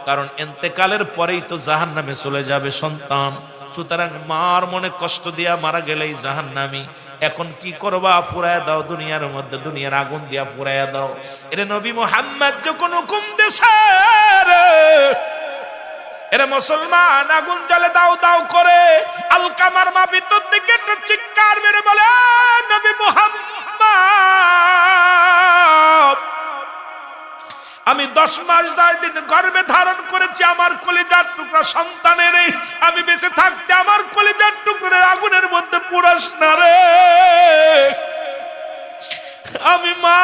কারণ ইন্তেকালের পরেই তো জাহান্নামে চলে যাবে সন্তান। সুতরাং মার মনে কষ্ট দিয়া মারা গেলেই জাহান্নামী। এখন কি করবা, পুরাইয়া দাও দুনিয়ার মধ্যে, দুনিয়ার আগুন দিয়া পুরাইয়া দাও। এরে নবী মুহাম্মদ যখন হুকুম দিয়েছে, এরে মুসলমান আগুন জ্বালে দাও দাও করে। আলকামার মা ভিতর থেকে একটা চিৎকার মেরে বলে নবী মুহাম্মদ, আমি 10 মাস 10 দিন গর্ভে ধারণ করেছি আমার কলিজার টুকরা সন্তানের, আমি বেঁচে থাকতে আমার কলিজার টুকরা আগুনের মধ্যে পুরাস না রে। আমি মা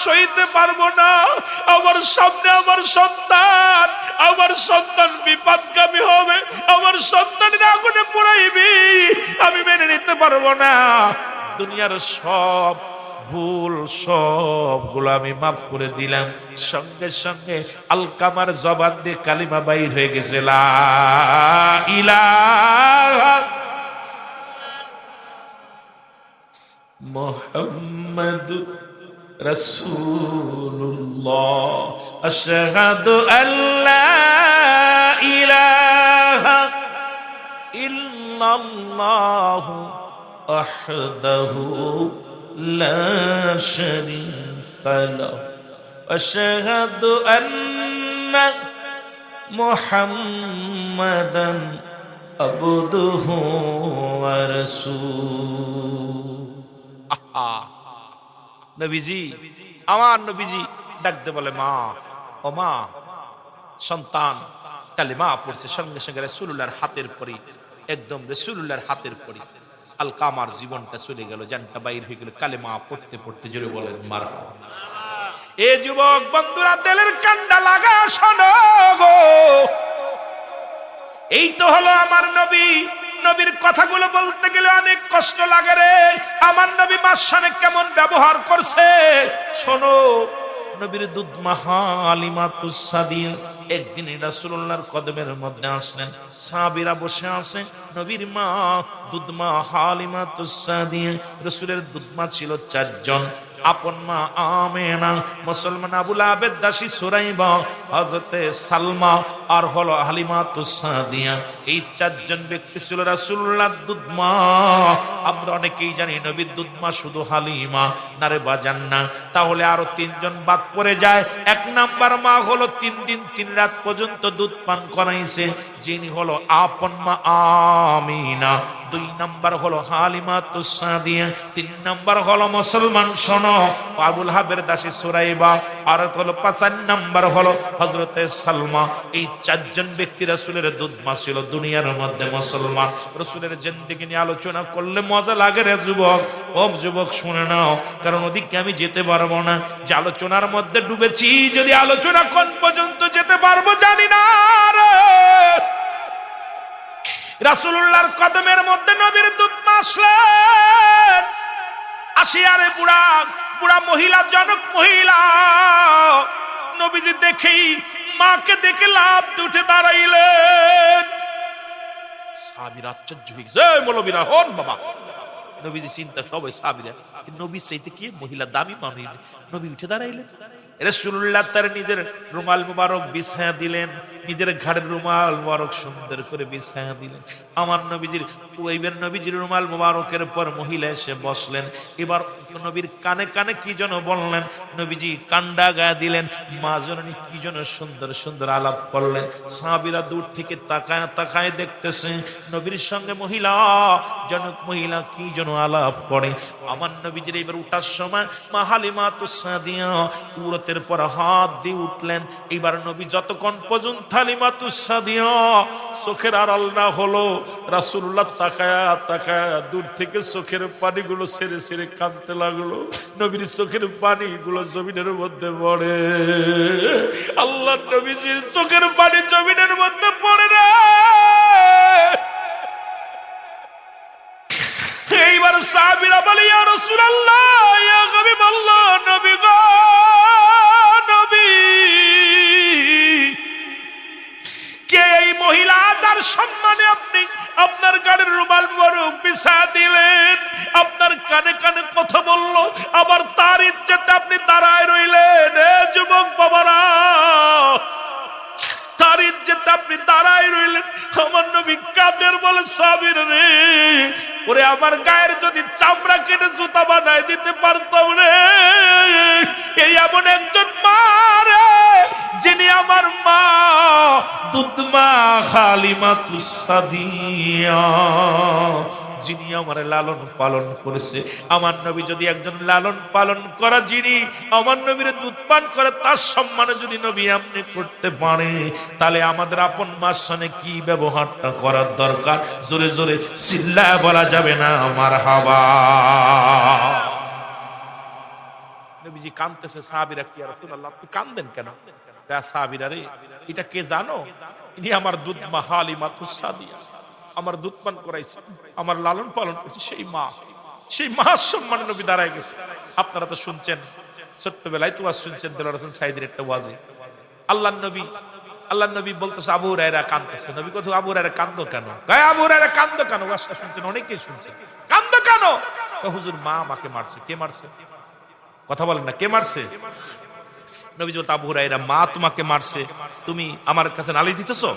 সইতে পারবো না, আমার সামনে আমার সন্তান বিপদগামী হবে, আমার সন্তানের আগুনে পোড়াইবি, আমি মেনে নিতে পারবো না। দুনিয়ার সব ভুল সবগুলো আমি মাফ করে দিলাম। সঙ্গে সঙ্গে আলকামার জবান দিয়ে কালিমা বাইর হয়ে গেছে, লা ইলাহা মুহাম্মাদুর রাসূলুল্লাহ, আশহাদু আল্লা ইলাহা ইল্লাল্লাহু ওয়াহদাহু লা শারীকা লাহু, আশহাদু আন্না মুহাম্মাদান আবদুহু ওয়া রাসূলুহু। নবীজি, আমার নবীজি ডাকতে বলে মা, ও মা, সন্তান কালিমা পড়ছে, সঙ্গে সঙ্গে রাসূলুল্লাহর হাতের পরি, একদম রাসূলুল্লাহর হাতের পরি আলকামার জীবনটা চলে গেল, জানটা বাইর হয়ে গেল। কালিমা পড়তে পড়তে জোরে বলেন মারহাবা। এ যুবক বন্ধুরা, দিলের কান্ডা লাগা শোনো গো, এই তো হলো আমার নবী। নবীর কথাগুলো বলতে গেলে অনেক কষ্ট লাগে রে। আমার নবী মার সাথে কেমন ব্যবহার করছে শোনো। নবীর দুধমা হালিমাতুস সাদিয়া একদিন রাসূলুল্লাহর কদমের মধ্যে আসলেন, সাহাবীরা বসে আছে। নবীর মা দুধমা হালিমাতুস সাদিয়া, রাসূলের দুধমা ছিল 4 জন। আপন মা আমেনা, মুসলমান আবু লাহাবের দাসী সুরাইবা, হযরতে সালমা আর হলো হালিমাতুস সাদিয়া। এই 4 জন ব্যক্তি ছিল রাসূলুল্লাহর দুধমা। আমরা অনেকেই জানি নবীর দুধমা শুধু হালিমা, না রে বাজান না, তাহলে আরো 3 জন বাদ পড়ে যায়। 1 নাম্বার মা হলো 3 দিন 3 রাত পর্যন্ত দুধ পান করাইছে, যিনি হলো আপন মা আমিনা। 2 নাম্বার হলো হালিমাতুস সাদিয়া। 3 নাম্বার হলো মুসলমান শোনো আবু লাহাবের দাসী সুরাইবা। আর হলো 5 নাম্বার হলো হযরতে সালমা। এই 4 জন ব্যক্তি রাসূলের দুধমা ছিল দুনিয়ার মধ্যে মুসলমান। রাসূলের জিন্দেগি নিয়ে আলোচনা করলে মজা লাগে রে যুবক। ও যুবক শুনে নাও, কারণ ওদিকে আমি যেতে পারবো না, যে আলোচনার মধ্যে ডুবেছি। যদি আলোচনা কোন পর্যন্ত যেতে পারবো জানি না রে। রাসূলুল্লাহর কদমের মধ্যে নবীর দুধমা আসলেন। আসিয়ারে বুড়া বুড়া মহিলা, জনক মহিলা নবীজি দেখেই মাকে দেখে লাফ উঠে দাঁড়াইলেন। সাহাবীরা আশ্চর্য হয়ে গেছে, মৌলবীরা হন বাবা। নবীজি চিন্তা, সবাই সাহাবীরা, নবী চাইতে কি মহিলা দামি মানুষ, নবী উঠে দাঁড়াইলেন। রাসূলুল্লাহ তার নিজের রুমাল মুবারক বিছায়া দিলেন, নিজের ঘাড়ের রুমাল মুবারক সুন্দর করে বিছায়া দিলেন। আমার নবীজির রুমাল মুবারকের পর মহিলা এসে বসলেন। এবার নবীর কানে কানে কি যেন বললেন, নবীজি কান্ডা গায়ে দিলেন, মা জননী কি যেন সুন্দর সুন্দর আলাপ করলেন। সাহাবীরা দূর থেকে তাকায় তাকায় দেখতেছে নবীর সঙ্গে মহিলা, জনক মহিলা কি যেন আলাপ করে। আমার নবীজির এবার উঠার সময় মা হালিমাতুস সাদিয়া উরতের পর হাত দিয়ে উঠলেন। এবার নবী যতক্ষণ পর্যন্ত হালিমাতুস সাদিয়া চোখের আড়াল না হলো, রাসূলুল্লাহ তাকায়া তাকায়া দূর থেকে চোখের পানিগুলো ছেড়ে ছেড়ে কাঁদতে লাগলো। নবীর চোখের পানিগুলো জমিনের মধ্যে পড়ে, আল্লাহ নবীজির চোখের পানি জমিনের মধ্যে পড়ে না। এইবার সাহাবীরা বলে, ইয়া রাসূলুল্লাহ, ইয়া হাবিবাল্লাহ, নবী গো নবী, কে এই মহিলা যার সম্মানে আপনি আপনার গাড়ির রুমাল মুবারক বিছা দিলেন, আপনার কানে কানে কথা বললো, আবার তার ইজ্জতে আপনি দাঁড়ায় রইলেন। এ যুবক বাবারা, তার ইজ্জতে আপনি দাঁড়ায় রইলেন। আমার নবী কাদের বলে, সাবির রে, ওরে আমার গায়ের যদি চামড়া কেটে জুতা বানায় দিতে পারতাম রে। এই এমন একজন মা রে, যিনি আমার মা দুধমা হালিমাতুস সাদিয়া, যিনি আমার লালন পালন করেছে। আমার নবী যদি একজন লালন পালন করা, যিনি আমার নবীর দুধ পান করে, তার সম্মানে যদি নবী আপনি করতে পারে, তাহলে আমাদের আপন মার সামনে কি ব্যবহারটা করার দরকার, জোরে জোরে চিল্লায় বলা যাবে না মারহাবা। নবীজি কাঁদতেছে, সাহাবীরা কি, ইয়া রাসূলুল্লাহ আপনি কাঁদেন কেন? সাহাবীরা রে, এটা কে জানো? ইনি আমার দুধ মা হালিমাতুস সাদিয়া, আমার দুধ পান করাইছে, আমার লালন পালন করেছে, সেই মা, সেই মা সম্মানে নবী দাঁড়ায় গেছে। আপনারা তো শুনছেন, ছোট্টবেলায় তো ওয়াজ শুনছেন দেলোয়ার হোসেন সাইদের একটা ওয়াজে, আল্লাহ নবী বলতেছে আবু হুরায়রা কাঁদতেছে। নবী বলছে, আবু হুরায়রা কাঁদো কেন? গায়ে আবু হুরায়রা কাঁদো কেন? ওয়াজটা শুনছেন, অনেকেই শুনছেন, কাঁদো কেন? হুজুর মা আমাকে মারছে। কে মারছে? কথা বলেন না, কে মারছে? নবীজি বলতে, আবু হুরায়রা মা তোমাকে মারছে, তুমি আমার কাছে নালিশ দিতেছো?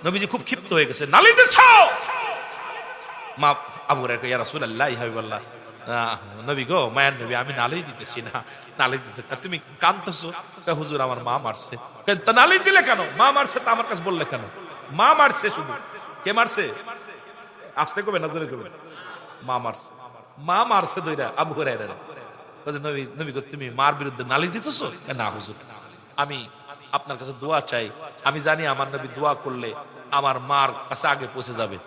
নবীজি খুব ক্ষিপ্ত হয়ে গেছে, নালিশ দিচ্ছ? মা আবু হুরায়রা, ইয়া রাসূলুল্লাহ, ইয়া হাবিবাল্লাহ, নবী গো, মায়ের নবী, আমি নালিশ দিতেছি না। নালিশ দিতে তুমি কাঁদতেছো? হুজুর আমার মা মারছে। তা নালিশ দিলে কেন? মা মারছে তা আমার কাছে বললে কেন? মা মারছে শুধু। কে মারছে? আসতে কবে না জোরে কবে? মা মারছে। মা মারছে দইরা আবু হুরায়রা। নবী, নবী গো, তুমি মার বিরুদ্ধে নালিশ দিতেছো? না হুজুর, আমি আপনার কাছে দোয়া চাই। আমি জানি আমার নবী দোয়া করলে আমার মার কাছে আগে পৌঁছে যাবে।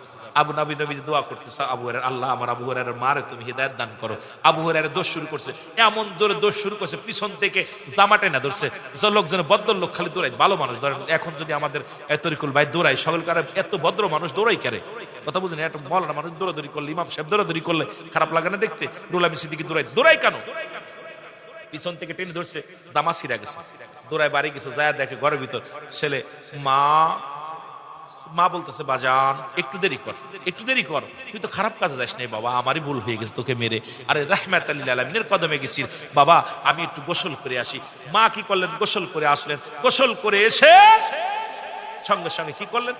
নবী দোয়া করতেছে, আবু হুরায়রা, আল্লাহ আমার আবু হুরায়রার মারে তুমি হিদায়াত দান করো। আবু হুরায়রা দোষ শুরু করছে, এমন জোরে দোষ শুরু করছে, পিছন থেকে জামাটে না ধরছে। লোকজন ভদ্রলোক খালি দৌড়াই, ভালো মানুষ ধরেন। এখন যদি আমাদের তরিকুল ভাই দৌড়াই, সকল কারণে এত ভদ্র মানুষ দৌড়াই কেন? কথা বুঝেন? একটা মৌলানা মানুষ দৌড়াদৌড়ি করলে, ইমাম সাহেব দৌড়াদৌড়ি করলে খারাপ লাগে না দেখতে? রুলামি সিদ্দিকী দৌড়াই কেন? পিছন থেকে টেনে ধরছে, দামা ছিঁড়া গেছে, দৌড়ায় বাড়ি গেছে, যায় দেখে ঘরের ভিতর ছেলে। মা বলতেছে, বাজান একটু দেরি কর, একটু দেরি কর, তুই তো খারাপ কাজে যাস নাই বাবা, আমারই ভুল হয়ে গেছে তোকে মেরে। আরে রাহমাতুল লিল আলামিনের কদমে গেছিস বাবা, আমি একটু গোসল করে আসি। মা কি করলেন? গোসল করে আসলেন। গোসল করে এসে সঙ্গে সঙ্গে কি করলেন?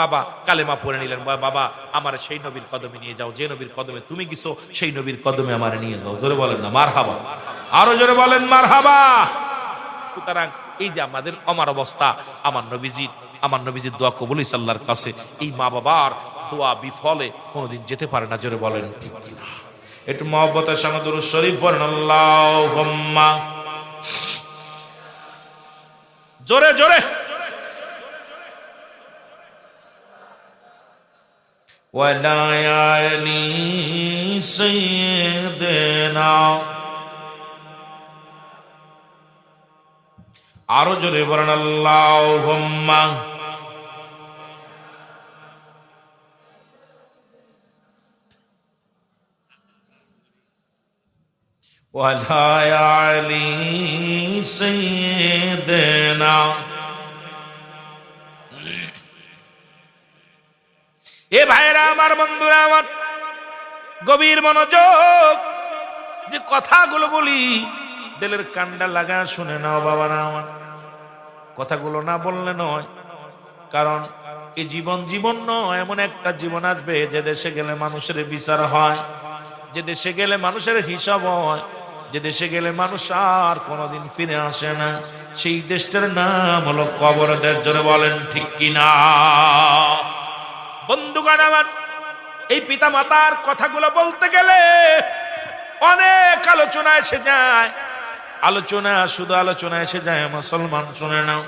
বাবা কালেমা পড়ে নিলেন, বাবা আমার সেই নবীর কদমে নিয়ে যাও, যে নবীর কদমে তুমি গেছো সেই নবীর কদমে আমার নিয়ে যাও। জোরে বলেন না মারহাবা, আরো জোরে বলেন মারহাবা। সুতরাং এই যে আমাদের আমার অবস্থা, আমার নবীজির দোয়া কবুল হইছে আল্লাহর কাছে। এই মা বাবার দোয়া বিফলে কোনোদিন যেতে পারে না। জোরে বলেন ঠিক কিনা? একটু মহব্বতের সঙ্গে দুরূদ শরীফ পড়েন, আল্লাহুম্মা, জোরে জোরে। ওয়ালা আলি সাইয়্যিদিনা, আরো জোরে বলেন আল্লাহুম্মা। ওয়ালা আলি সাইয়্যিদিনা। এ ভাইরা আমার, বন্ধুরা আমার, গভীর মনোযোগ, যে কথাগুলো বলি দিলের কান্ডা লাগা শুনে নাও বাবারা আমার। কথাগুলো না বললে নয়, কারণ এই জীবন নয়, এমন একটা জীবন আসবে যে দেশে গেলে মানুষের বিচার হয়, যে দেশে গেলে মানুষের হিসাব হয়, যে দেশে গেলে মানুষ আর কোনোদিন ফিরে আসে না। সেই দেশটার নাম হলো কবর দেশ। জোরে বলেন ঠিক কিনা? বন্ধুগণ আমার, এই পিতা মাতার কথাগুলো বলতে গেলে অনেক আলোচনা এসে যায়। আলোচনা শুধু আলোচনা এসে যায়, মুসলমান শুনে নাও।